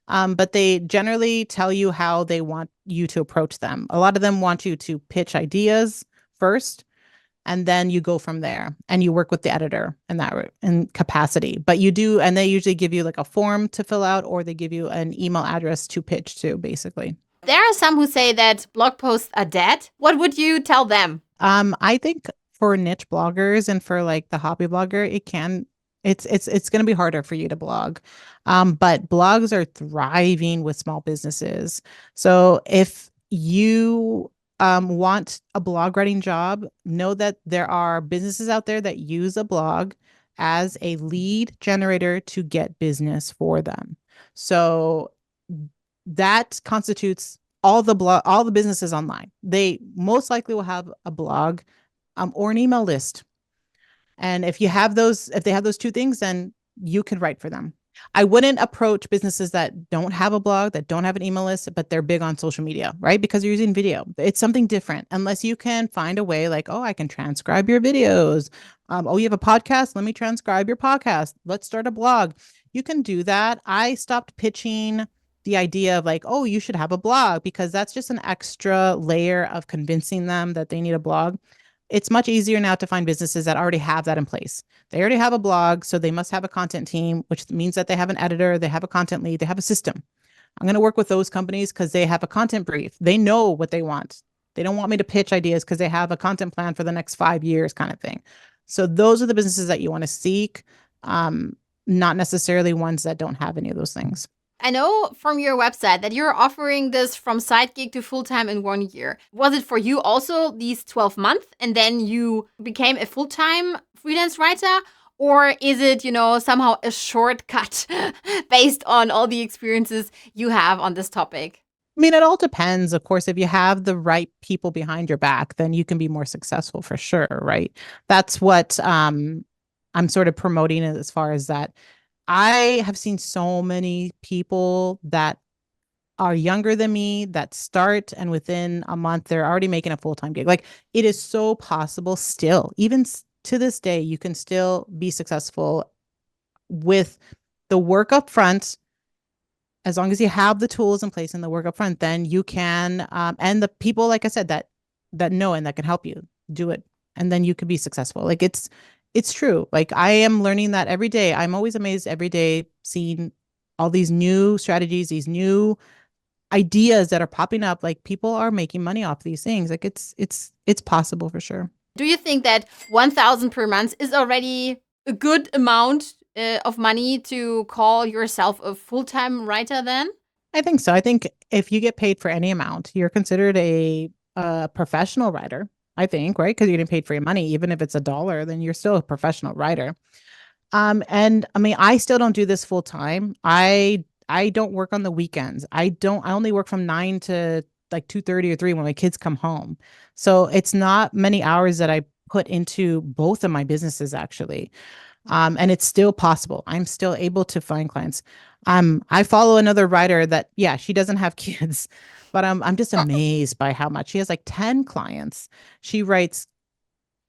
But they generally tell you how they want you to approach them. A lot of them want you to pitch ideas first. and then you go from there and you work with the editor in that in capacity. But you do, and they usually give you like a form to fill out, or they give you an email address to pitch to, basically. There are some who say that blog posts are dead. What would you tell them? I think for niche bloggers and for like the hobby blogger, it's going to be harder for you to blog. But blogs are thriving with small businesses. So if you want a blog writing job, know that there are businesses out there that use a blog as a lead generator to get business for them. So that constitutes all the businesses online. They most likely will have a blog or an email list. And if they have those two things, then you can write for them. I wouldn't approach businesses that don't have a blog, that don't have an email list, but they're big on social media, right? Because you're using video. It's something different. Unless you can find a way like, oh, I can transcribe your videos. Oh, you have a podcast? Let me transcribe your podcast. Let's start a blog. You can do that. I stopped pitching the idea of like, oh, you should have a blog, because that's just an extra layer of convincing them that they need a blog. It's much easier now to find businesses that already have that in place. They already have a blog, so they must have a content team, which means that they have an editor, they have a content lead, they have a system. I'm going to work with those companies because they have a content brief. They know what they want. They don't want me to pitch ideas because they have a content plan for the next 5 years, kind of thing. So those are the businesses that you want to seek, not necessarily ones that don't have any of those things. I know from your website that you're offering this from side gig to full time in 1 year. Was it for you also these 12 months and then you became a full time freelance writer? Or is it, somehow a shortcut based on all the experiences you have on this topic? I mean, it all depends. Of course, if you have the right people behind your back, then you can be more successful for sure, right? That's what I'm sort of promoting as far as that. I have seen so many people that are younger than me that start, and within a month they're already making a full-time gig. Like, it is so possible still, even to this day, you can still be successful with the work up front. As long as you have the tools in place and the work up front, then you can, and the people, like I said, that know and that can help you do it, and then you can be successful. Like, it's true. Like, I am learning that every day. I'm always amazed every day seeing all these new strategies, these new ideas that are popping up. Like, people are making money off these things. Like, it's possible for sure. Do you think that 1,000 per month is already a good amount of money to call yourself a full-time writer then? I think so. I think if you get paid for any amount, you're considered a professional writer, I think, right? Because you're getting paid for your money. Even if it's $1, then you're still a professional writer. And I mean, I still don't do this full time. I don't work on the weekends. I only work from 9 to like 2:30 or 3 when my kids come home. So it's not many hours that I put into both of my businesses, actually. And it's still possible. I'm still able to find clients. I follow another writer that, yeah, she doesn't have kids, but I'm just amazed by how much she has, like 10 clients. She writes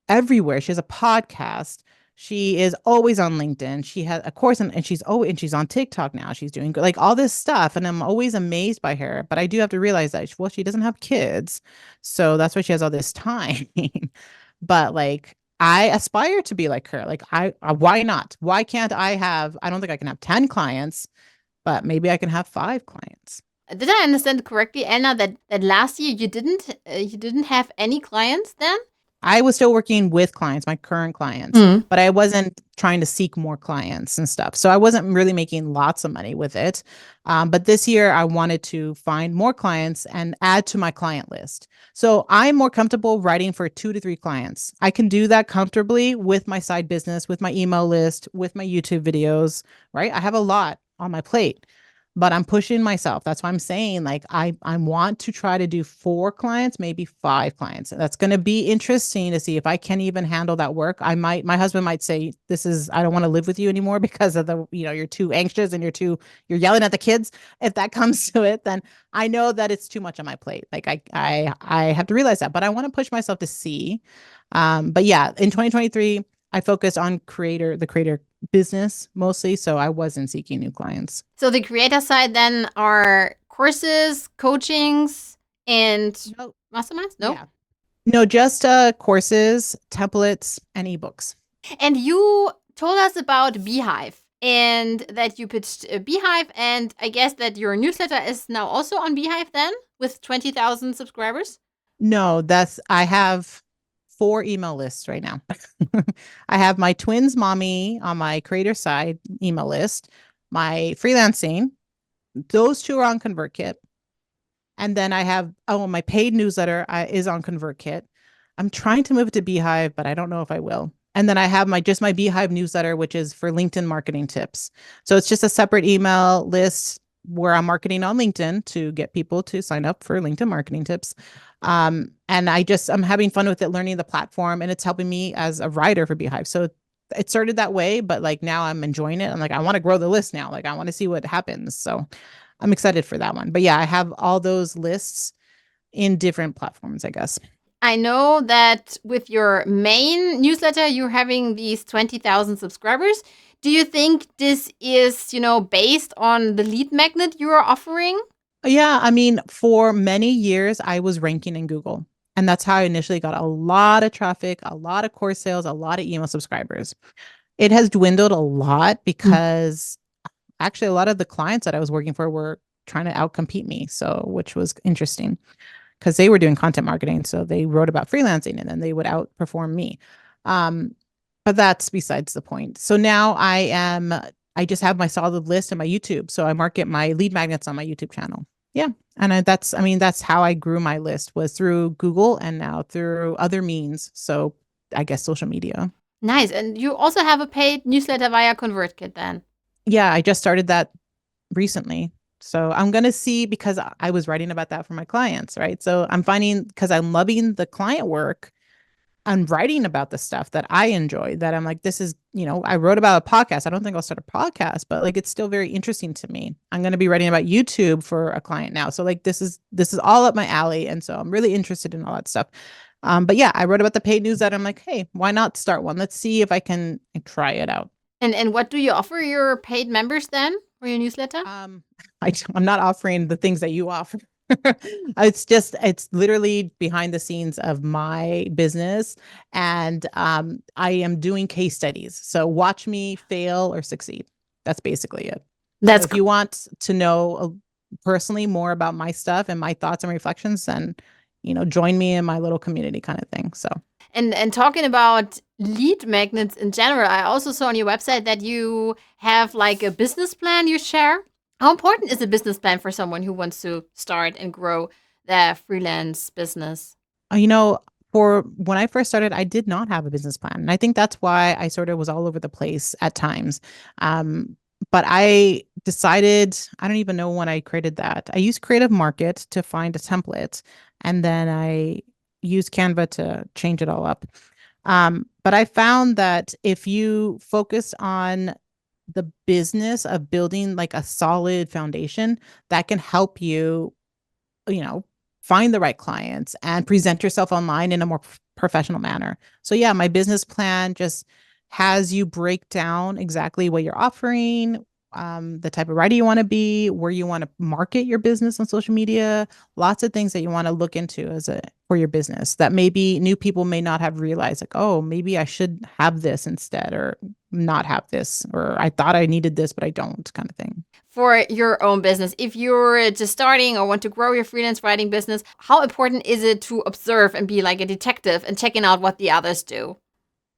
everywhere. She has a podcast. She is always on LinkedIn. She has a course, and she's on TikTok now. She's doing like all this stuff, and I'm always amazed by her. But I do have to realize that, well, she doesn't have kids, so that's why she has all this time. But like, I aspire to be like her. Like, why not? Why can't I have? I don't think I can have 10 clients, but maybe I can have 5 clients. Did I understand correctly, Elna, that last year you didn't have any clients then? I was still working with clients, my current clients, but I wasn't trying to seek more clients and stuff. So I wasn't really making lots of money with it. But this year I wanted to find more clients and add to my client list. So I'm more comfortable writing for 2 to 3 clients. I can do that comfortably with my side business, with my email list, with my YouTube videos, right? I have a lot on my plate, but I'm pushing myself. That's why I'm saying, like, I want to try to do 4 clients, maybe 5 clients. That's going to be interesting to see if I can even handle that work. My husband might say, I don't want to live with you anymore because of you're too anxious and you're yelling at the kids. If that comes to it, then I know that it's too much on my plate. Like, I have to realize that, but I want to push myself to see. But yeah, in 2023, I focused on the creator business mostly, so I wasn't seeking new clients. So the creator side then are courses, coachings, and No, masterminds? No. yeah. No, just courses, templates, and ebooks. And you told us about BeeHiiv and that you pitched BeeHiiv, and I guess that your newsletter is now also on BeeHiiv then with 20,000 subscribers. No, that's I have 4 email lists right now. I have my twins mommy on my creator side email list, my freelancing, those two are on ConvertKit. And then I have my paid newsletter is on ConvertKit. I'm trying to move it to BeeHiiv, but I don't know if I will. And then I have my BeeHiiv newsletter, which is for LinkedIn marketing tips. So it's just a separate email list where I'm marketing on LinkedIn to get people to sign up for LinkedIn marketing tips. And I'm having fun with it, learning the platform, and it's helping me as a writer for BeeHiiv. So it started that way, but like now I'm enjoying it. I'm like, I want to grow the list now. Like I want to see what happens. So I'm excited for that one. But yeah, I have all those lists in different platforms, I guess. I know that with your main newsletter, you're having these 20,000 subscribers. Do you think this is, based on the lead magnet you are offering? Yeah, I mean, for many years, I was ranking in Google. And that's how I initially got a lot of traffic, a lot of course sales, a lot of email subscribers. It has dwindled a lot because actually a lot of the clients that I was working for were trying to outcompete me. So, which was interesting because they were doing content marketing. So they wrote about freelancing and then they would outperform me. Um, but that's besides the point. So now I just have my solid list in my YouTube. So I market my lead magnets on my YouTube channel. Yeah. And that's how I grew my list was through Google and now through other means. So I guess social media. Nice. And you also have a paid newsletter via ConvertKit then. Yeah. I just started that recently. So I'm going to see because I was writing about that for my clients, right? So I'm finding because I'm loving the client work, I'm writing about the stuff that I enjoy that I'm like, this is, I wrote about a podcast. I don't think I'll start a podcast, but like it's still very interesting to me. I'm going to be writing about YouTube for a client now. So like this is all up my alley. And so I'm really interested in all that stuff. But yeah, I wrote about the paid newsletter. I'm like, hey, why not start one? Let's see if I can try it out. And what do you offer your paid members then for your newsletter? Um, I'm not offering the things that you offer. It's literally behind the scenes of my business. And I am doing case studies. So watch me fail or succeed. That's basically it. So That's if you want to know personally more about my stuff and my thoughts and reflections, then, join me in my little community kind of thing. So And talking about lead magnets in general, I also saw on your website that you have like a business plan you share. How important is a business plan for someone who wants to start and grow their freelance business? uh, you know, for when I first started, I did not have a business plan. And I think that's why I sort of was all over the place at times. But I decided, I don't even know when I created that. I used Creative Market to find a template, and then I used Canva to change it all up. But I found that if you focus on the business of building like a solid foundation, that can help you you know, find the right clients and present yourself online in a more professional manner. So yeah, my business plan just has you break down exactly what you're offering, the type of writer you want to be, where you want to market your business on social media, lots of things that you want to look into for your business that maybe new people may not have realized, like, oh, maybe I should have this instead or not have this, or I thought I needed this, but I don't, kind of thing. For your own business, if you're just starting or want to grow your freelance writing business, how important is it to observe and be like a detective and checking out what the others do?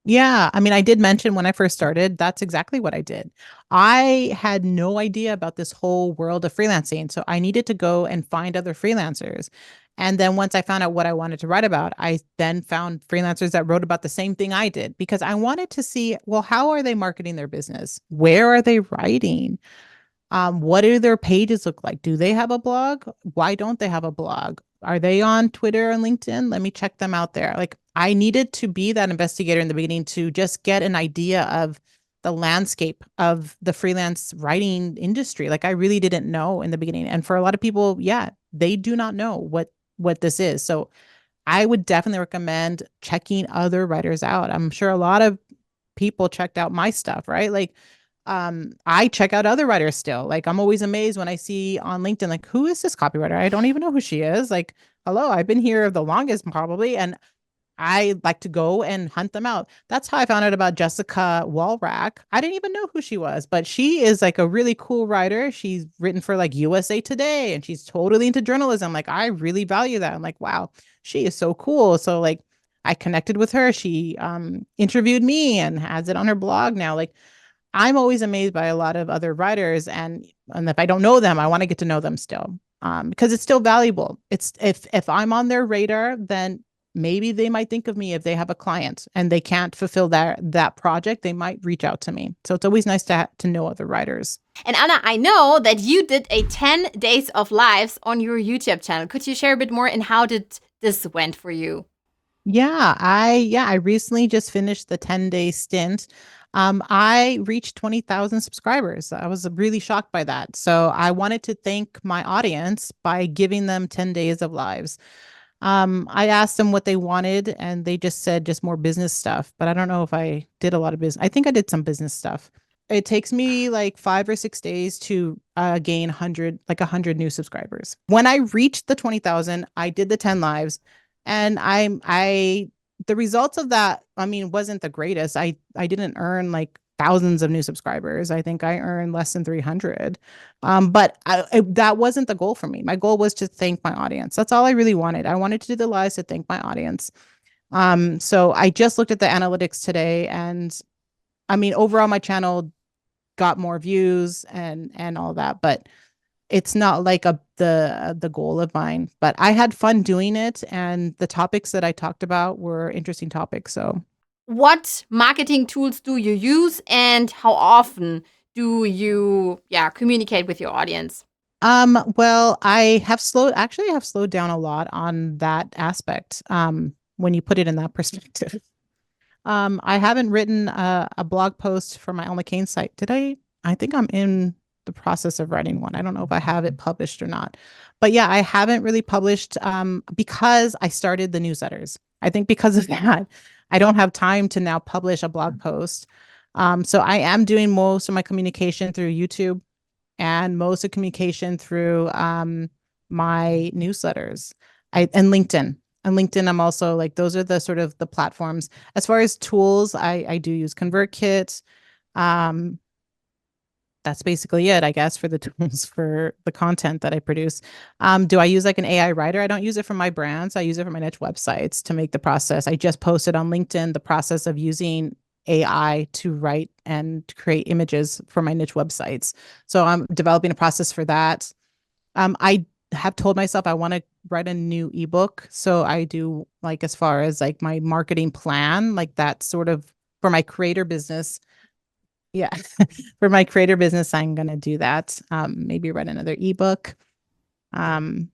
Yeah, I mean, I did mention when I first started, that's exactly what I did. I had no idea about this whole world of freelancing. So I needed to go and find other freelancers. And then once I found out what I wanted to write about, I then found freelancers that wrote about the same thing I did because I wanted to see, well, how are they marketing their business? Where are they writing? What do their pages look like? Do they have a blog? Why don't they have a blog? Are they on Twitter and LinkedIn? Let me check them out there. Like I needed to be that investigator in the beginning to just get an idea of the landscape of the freelance writing industry. Like I really didn't know in the beginning. And for a lot of people, yeah, they do not know what this is. So I would definitely recommend checking other writers out. I'm sure a lot of people checked out my stuff, right? Like I check out other writers still. Like I'm always amazed when I see on LinkedIn, like, who is this copywriter? I don't even know who she is. Like, hello, I've been here the longest probably. And I like to go and hunt them out. That's how I found out about Jessica Walrack. I didn't even know who she was, but she is like a really cool writer. She's written for like USA Today and she's totally into journalism. Like I really value that. I'm like, wow, she is so cool. So like I connected with her. She interviewed me and has it on her blog now. Like I'm always amazed by a lot of other writers, and if I don't know them, I want to get to know them still, because it's still valuable. It's if I'm on their radar, then maybe they might think of me if they have a client and they can't fulfill that project, they might reach out to me. So it's always nice to know other writers. And Anna, I know that you did a 10 days of lives on your YouTube channel. Could you share a bit more and how did this went for you? I recently just finished the 10-day stint. I reached 20,000 subscribers. I was really shocked by that. So I wanted to thank my audience by giving them 10 days of lives. I asked them what they wanted and they just said just more business stuff, but I don't know if I did a lot of business. I think I did some business stuff. It takes me like 5 or 6 days to gain 100 new subscribers. When I reached the 20,000, I did the 10 lives and the results of that, I mean, wasn't the greatest. I didn't earn like thousands of new subscribers. I think I earned less than 300. That wasn't the goal for me. My goal was to thank my audience. That's all I really wanted. I wanted to do the lives to thank my audience. So I just looked at the analytics today, and I mean, overall, my channel got more views and all that, but it's not like the goal of mine. But I had fun doing it, and the topics that I talked about were interesting topics. So What marketing tools do you use and how often do you communicate with your audience? well, I have slowed down a lot on that aspect. When you put it in that perspective. I haven't written a blog post for my Elna Cain site. Did I? I think I'm in the process of writing one. I don't know if I have it published or not. But yeah, I haven't really published because I started the newsletters. I think because of that, I don't have time to now publish a blog post. So I am doing most of my communication through YouTube and most of communication through my newsletters and LinkedIn. And LinkedIn, I'm also like, those are the sort of the platforms. As far as tools, I do use ConvertKit. Um, that's basically it, I guess, for the tools for the content that I produce. Do I use like an AI writer? I don't use it for my brands. I use it for my niche websites to make the process. I just posted on LinkedIn the process of using AI to write and create images for my niche websites. So I'm developing a process for that. I have told myself I want to write a new ebook. So I do like as far as like my marketing plan, like that sort of for my creator business. Yeah. For my creator business, I'm gonna do that. Maybe write another ebook. Um,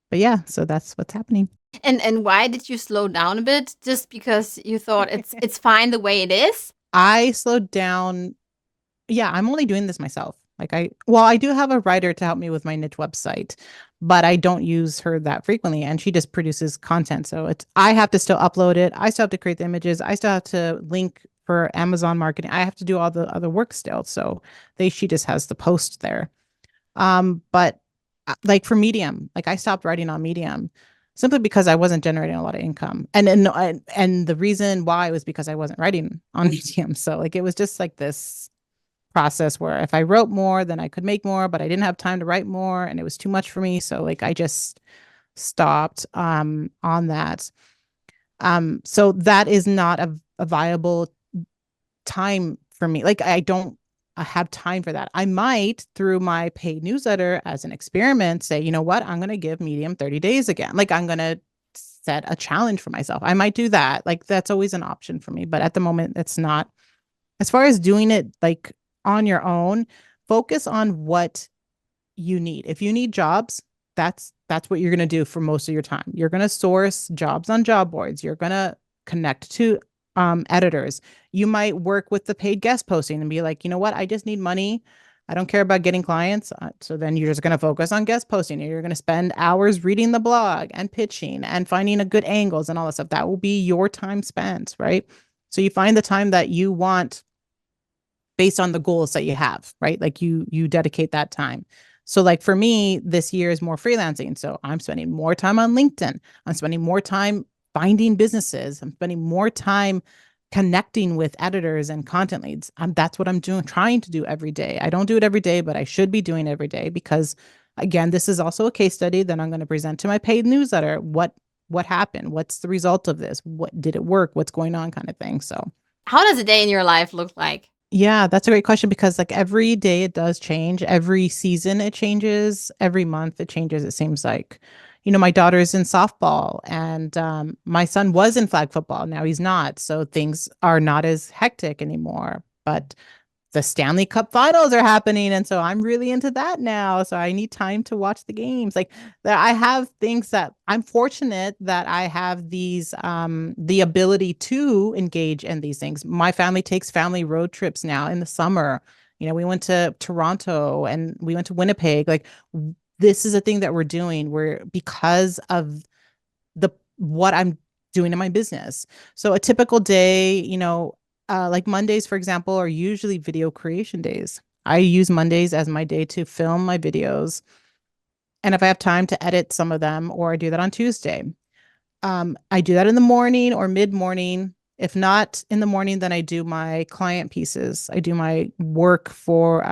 but yeah, so that's what's happening. And why did you slow down a bit? Just because you thought it's fine the way it is? I slowed down. Yeah, I'm only doing this myself. I do have a writer to help me with my niche website, but I don't use her that frequently, and she just produces content. So I have to still upload it. I still have to create the images. I still have to link for Amazon marketing. I have to do all the other work still. So she just has the post there. But like for Medium, like I stopped writing on Medium simply because I wasn't generating a lot of income. And the reason why was because I wasn't writing on Medium. So like it was just like this process where if I wrote more, then I could make more, but I didn't have time to write more and it was too much for me. So like I just stopped on that. So that is not a viable time for me. Like I don't have time for that. I might through my paid newsletter as an experiment say, you know what, I'm going to give Medium 30 days again. Like I'm going to set a challenge for myself. I might do that. Like that's always an option for me, but at the moment it's not. As far as doing it like on your own, focus on what you need. If you need jobs, that's what you're going to do for most of your time. You're going to source jobs on job boards. You're going to connect to editors. You might work with the paid guest posting and be like, you know what? I just need money. I don't care about getting clients. So then you're just going to focus on guest posting and you're going to spend hours reading the blog and pitching and finding a good angles and all that stuff. That will be your time spent, right? So you find the time that you want based on the goals that you have, right? Like you dedicate that time. So like for me, this year is more freelancing. So I'm spending more time on LinkedIn. I'm spending more time finding businesses. I'm spending more time connecting with editors and content leads. That's what I'm doing, trying to do every day. I don't do it every day, but I should be doing every day because, again, this is also a case study that I'm going to present to my paid newsletter. What happened? What's the result of this? What did it work? What's going on? Kind of thing. So How does a day in your life look like? yeah, that's a great question because like every day it does change. Every season it changes. Every month it changes, it seems like. My daughter's in softball and my son was in flag football. Now he's not. So things are not as hectic anymore. But the Stanley Cup finals are happening. And so I'm really into that now. So I need time to watch the games. Like I have things that I'm fortunate that I have the ability to engage in these things. My family takes family road trips now in the summer. We went to Toronto and we went to Winnipeg. Like this is a thing that we're doing where because of the what I'm doing in my business. So a typical day, like Mondays, for example, are usually video creation days. I use Mondays as my day to film my videos. And if I have time to edit some of them, or I do that on Tuesday. I do that in the morning or mid morning. If not in the morning, then I do my client pieces. I do my work for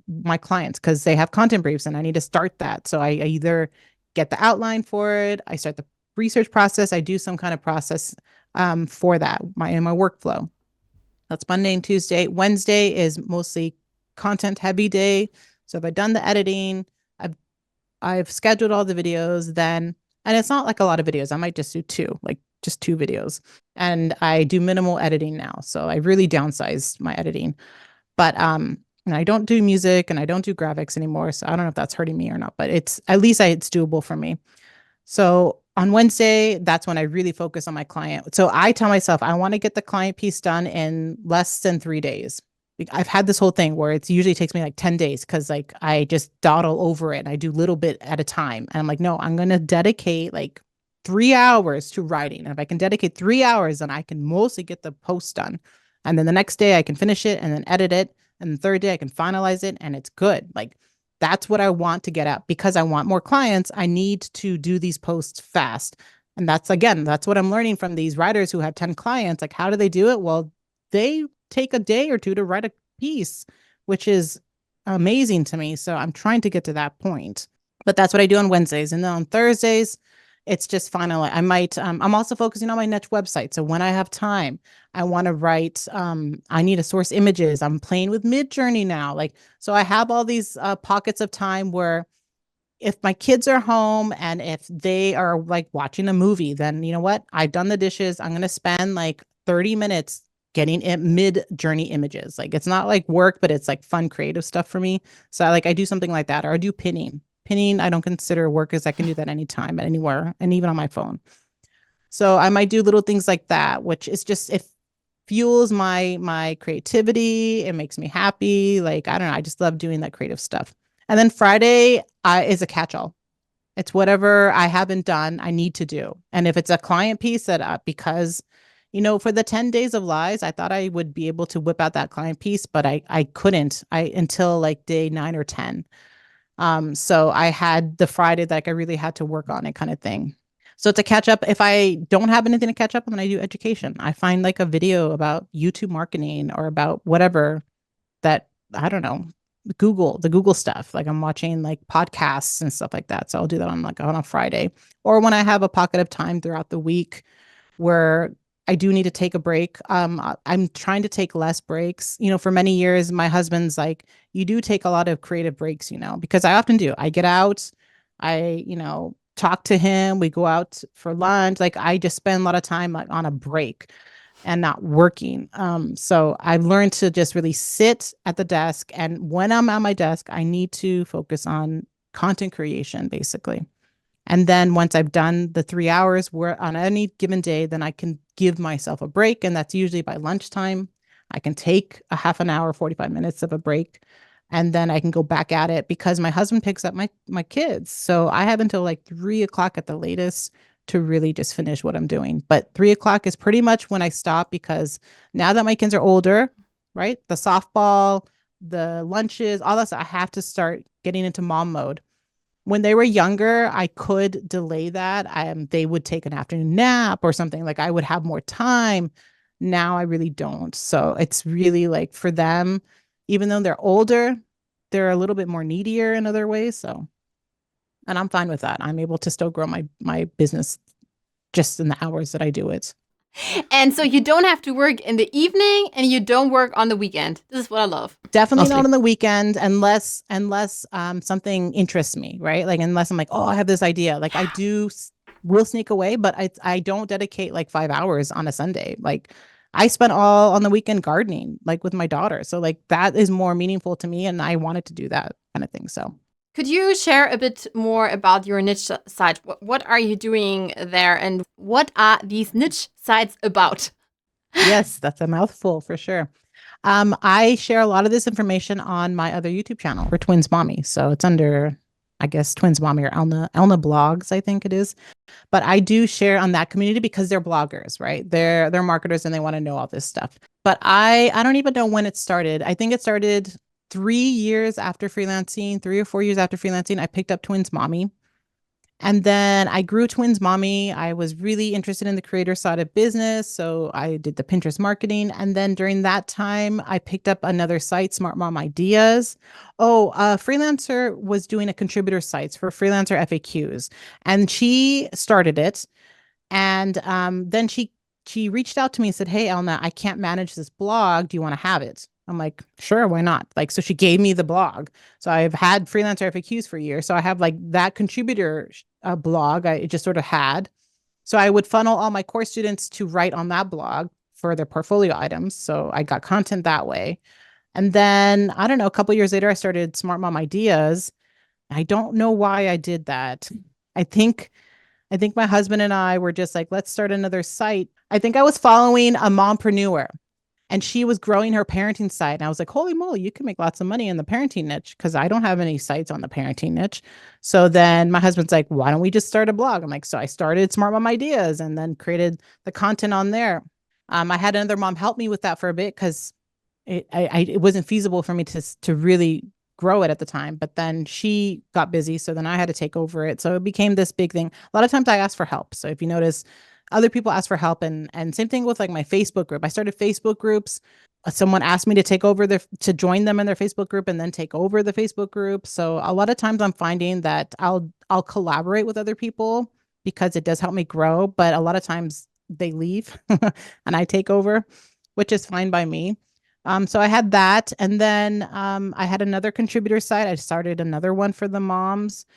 my clients because they have content briefs and I need to start that. So I either get the outline for it, I start the research process, I do some kind of process for that in my workflow. That's Monday and Tuesday. Wednesday is mostly content heavy day. So if I've done the editing, I've I've scheduled all the videos, then and it's not like a lot of videos. I might just do two, like just two videos. And I do minimal editing now. So I really downsized my editing. But and I don't do music and I don't do graphics anymore. So I don't know if that's hurting me or not, but it's at least it's doable for me. So on Wednesday, that's when I really focus on my client. So I tell myself I want to get the client piece done in less than 3 days. I've had this whole thing where it usually takes me like 10 days because like I just dawdle over it and I do little bit at a time. And I'm like, no, I'm going to dedicate like 3 hours to writing. And if I can dedicate 3 hours, then I can mostly get the post done. And then the next day I can finish it and then edit it. And the third day I can finalize it and it's good. Like that's what I want to get at because I want more clients. I need to do these posts fast. And that's what I'm learning from these writers who have 10 clients. Like, how do they do it? Well, they take a day or two to write a piece, which is amazing to me. So I'm trying to get to that point. But that's what I do on Wednesdays. And then on Thursdays, it's just final. I'm also focusing on my niche website. So when I have time, I want to write, I need to source images. I'm playing with Midjourney now. Like, so I have all these pockets of time where if my kids are home and if they are like watching a movie, then you know what? I've done the dishes. I'm going to spend like 30 minutes getting Midjourney images. Like it's not like work, but it's like fun, creative stuff for me. So I do something like that, or I do pinning. Pinning, I don't consider work as I can do that anytime, anywhere, and even on my phone. So I might do little things like that, which is just it fuels my creativity. It makes me happy. Like I don't know, I just love doing that creative stuff. And then Friday is a catch-all. It's whatever I haven't done, I need to do. And if it's a client piece that because for the 10 days of lies, I thought I would be able to whip out that client piece, but I couldn't until like day 9 or 10. So I had the Friday that I really had to work on it kind of thing. So to catch up, if I don't have anything to catch up on, then I do education. I find like a video about YouTube marketing or about whatever that I don't know, the Google stuff. Like I'm watching like podcasts and stuff like that. So I'll do that on a Friday or when I have a pocket of time throughout the week where I do need to take a break. I'm trying to take less breaks. For many years, my husband's like, you do take a lot of creative breaks, because I often do. I get out, I, talk to him, we go out for lunch. Like I just spend a lot of time like on a break and not working. So I've learned to just really sit at the desk. And when I'm at my desk, I need to focus on content creation, basically. And then once I've done the 3 hours where on any given day, then I can give myself a break. And that's usually by lunchtime. I can take a half an hour, 45 minutes of a break. And then I can go back at it because my husband picks up my kids. So I have until like 3 o'clock at the latest to really just finish what I'm doing. But 3 o'clock is pretty much when I stop because now that my kids are older, right? The softball, the lunches, all that stuff, I have to start getting into mom mode. When they were younger, I could delay that. They would take an afternoon nap or something. Like I would have more time. Now I really don't. So it's really like for them, even though they're older, they're a little bit more needier in other ways. So, and I'm fine with that. I'm able to still grow my business just in the hours that I do it. And so you don't have to work in the evening and you don't work on the weekend. This is what I love. Definitely not Mostly. on the weekend unless something interests me, right? Like unless I'm like, oh, I have this idea. Like I do will sneak away, but I don't dedicate like 5 hours on a Sunday. Like I spent all on the weekend gardening, like with my daughter. So like that is more meaningful to me, and I wanted to do that kind of thing. So Could you share a bit more about your niche site? What are you doing there and what are these niche sites about? yes, that's a mouthful for sure. I share a lot of this information on my other YouTube channel for Twins Mommy. So it's under, I guess, Twins Mommy or Elna Blogs, I think it is. But I do share on that community because they're bloggers, right? They're marketers and they want to know all this stuff. But I don't even know when it started. I think it started 3 years after freelancing, 3 or 4 years after freelancing. I picked up Twins Mommy. And then I grew Twins Mommy. I was really interested in the creator side of business. So I did the Pinterest marketing. And then during that time, I picked up another site, Smart Mom Ideas. Oh, a freelancer was doing a contributor sites for freelancer FAQs. And she started it. And then she reached out to me and said, "Hey, Elna, I can't manage this blog. Do you want to have it?" I'm like, "Sure, why not?" Like, so she gave me the blog. So I've had freelancer FAQs for years. So I have like that contributor blog. I just sort of had. So I would funnel all my course students to write on that blog for their portfolio items. So I got content that way. And then I don't know, a couple years later, I started Smart Mom Ideas. I don't know why I did that. I think I think my husband and I were just like, let's start another site. I think I was following a mompreneur and she was growing her parenting site. And I was like, holy moly, you can make lots of money in the parenting niche because I don't have any sites on the parenting niche. So then my husband's like, why don't we just start a blog? I'm like, so I started Smart Mom Ideas and then created the content on there. I had another mom help me with that for a bit because it wasn't feasible for me to really grow it at the time. But then she got busy, so then I had to take over it. So it became this big thing. A lot of times I ask for help. So if you notice, other people ask for help, and same thing with like my Facebook group. I started Facebook groups. Someone asked me to take over to join them in their Facebook group and then take over the Facebook group. So a lot of times I'm finding that I'll collaborate with other people because it does help me grow. But a lot of times they leave and I take over, which is fine by me. So I had that. And then I had another contributor site. I started another one for the moms.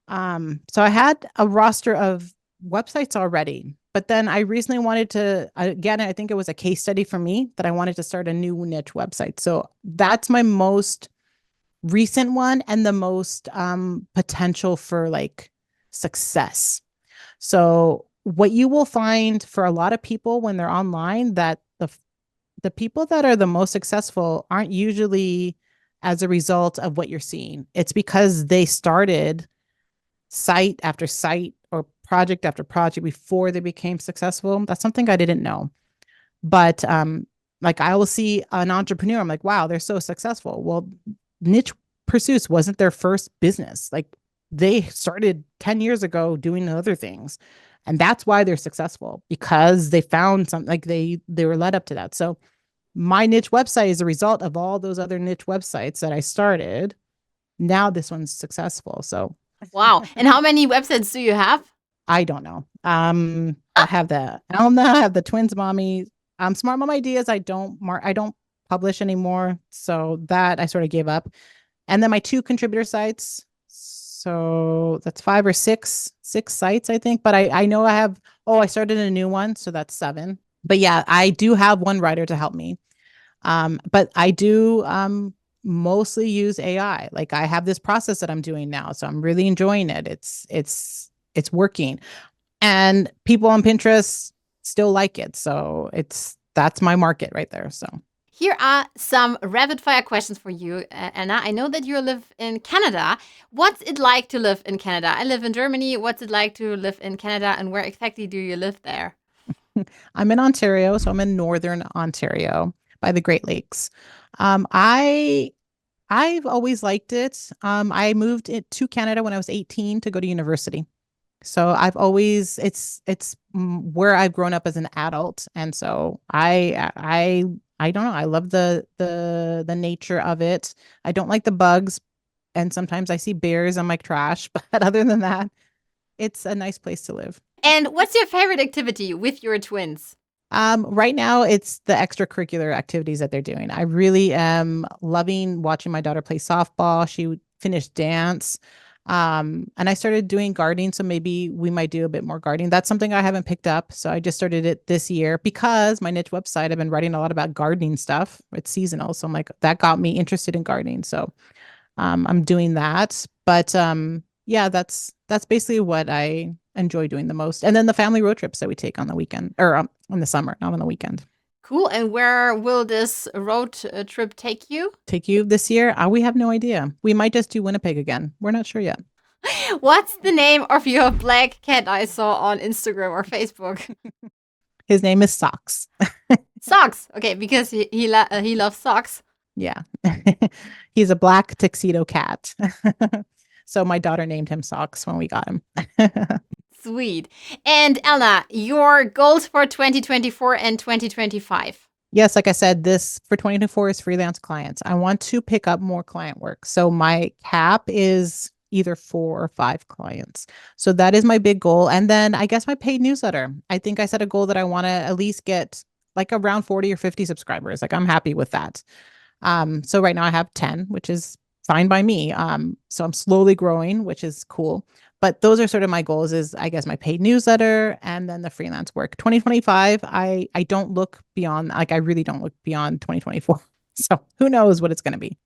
So I had a roster of websites already. But then I recently wanted to, again, I think it was a case study for me that I wanted to start a new niche website. So that's my most recent one and the most potential for like success. So what you will find for a lot of people when they're online, that the people that are the most successful aren't usually as a result of what you're seeing. It's because they started site after site or project after project before they became successful. That's something I didn't know. But like I will see an entrepreneur, I'm like, wow, they're so successful. Well, niche pursuits wasn't their first business. Like they started 10 years ago doing other things. And that's why they're successful because they found something like they were led up to that. So my niche website is a result of all those other niche websites that I started. Now this one's successful. So Wow. And how many websites do you have? I don't know. I have the Elna, I have the Twins Mommy. Smart Mom Ideas. I don't publish anymore. So that I sort of gave up. And then my two contributor sites. So that's five or six sites, I think. But I know I started a new one. So that's seven. But yeah, I do have one writer to help me. But I do mostly use AI. Like I have this process that I'm doing now, so I'm really enjoying it. It's working, and people on Pinterest still like it. So that's my market right there. So Here are some rapid fire questions for you, Anna. I know that you live in Canada. What's it like to live in Canada? I live in Germany. What's it like to live in Canada, and where exactly do you live there? I'm in Ontario, so I'm in northern Ontario by the Great Lakes. I I've always liked it. I moved it to Canada when I was 18 to go to university. So I've always where I've grown up as an adult, and so I don't know. I love the nature of it. I don't like the bugs, and sometimes I see bears on my trash, but other than that, it's a nice place to live. And what's your favorite activity with your twins? Right now it's the extracurricular activities that they're doing. I really am loving watching my daughter play softball. She finished dance. And I started doing gardening, so maybe we might do a bit more gardening. That's something I haven't picked up. So I just started it this year because my niche website, I've been writing a lot about gardening stuff. It's seasonal. So I'm like, that got me interested in gardening. So I'm doing that. But yeah, that's basically what I enjoy doing the most. And then the family road trips that we take on the weekend or in the summer, not on the weekend. Cool. And where will this road trip take you? Take you this year? We have no idea. We might just do Winnipeg again. We're not sure yet. What's the name of your black cat I saw on Instagram or Facebook? His name is Socks. Socks. Okay, because he loves socks. Yeah. He's a black tuxedo cat. So my daughter named him Socks when we got him. Sweet. And Elna, your goals for 2024 and 2025? Yes, like I said, this for 2024 is freelance clients. I want to pick up more client work. So my cap is either 4 or 5 clients. So that is my big goal. And then I guess my paid newsletter. I think I set a goal that I want to at least get like around 40 or 50 subscribers. Like I'm happy with that. So right now I have 10, which is fine by me. So I'm slowly growing, which is cool. But those are sort of my goals is I guess my paid newsletter and then the freelance work. 2025, I don't look beyond, like I really don't look beyond 2024. So who knows what it's going to be.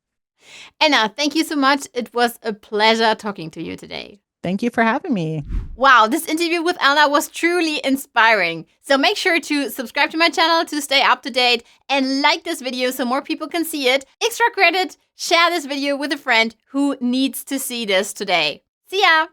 Anna, thank you so much. It was a pleasure talking to you today. Thank you for having me. Wow, this interview with Elna was truly inspiring. So make sure to subscribe to my channel to stay up to date and like this video so more people can see it. Extra credit, share this video with a friend who needs to see this today. See ya!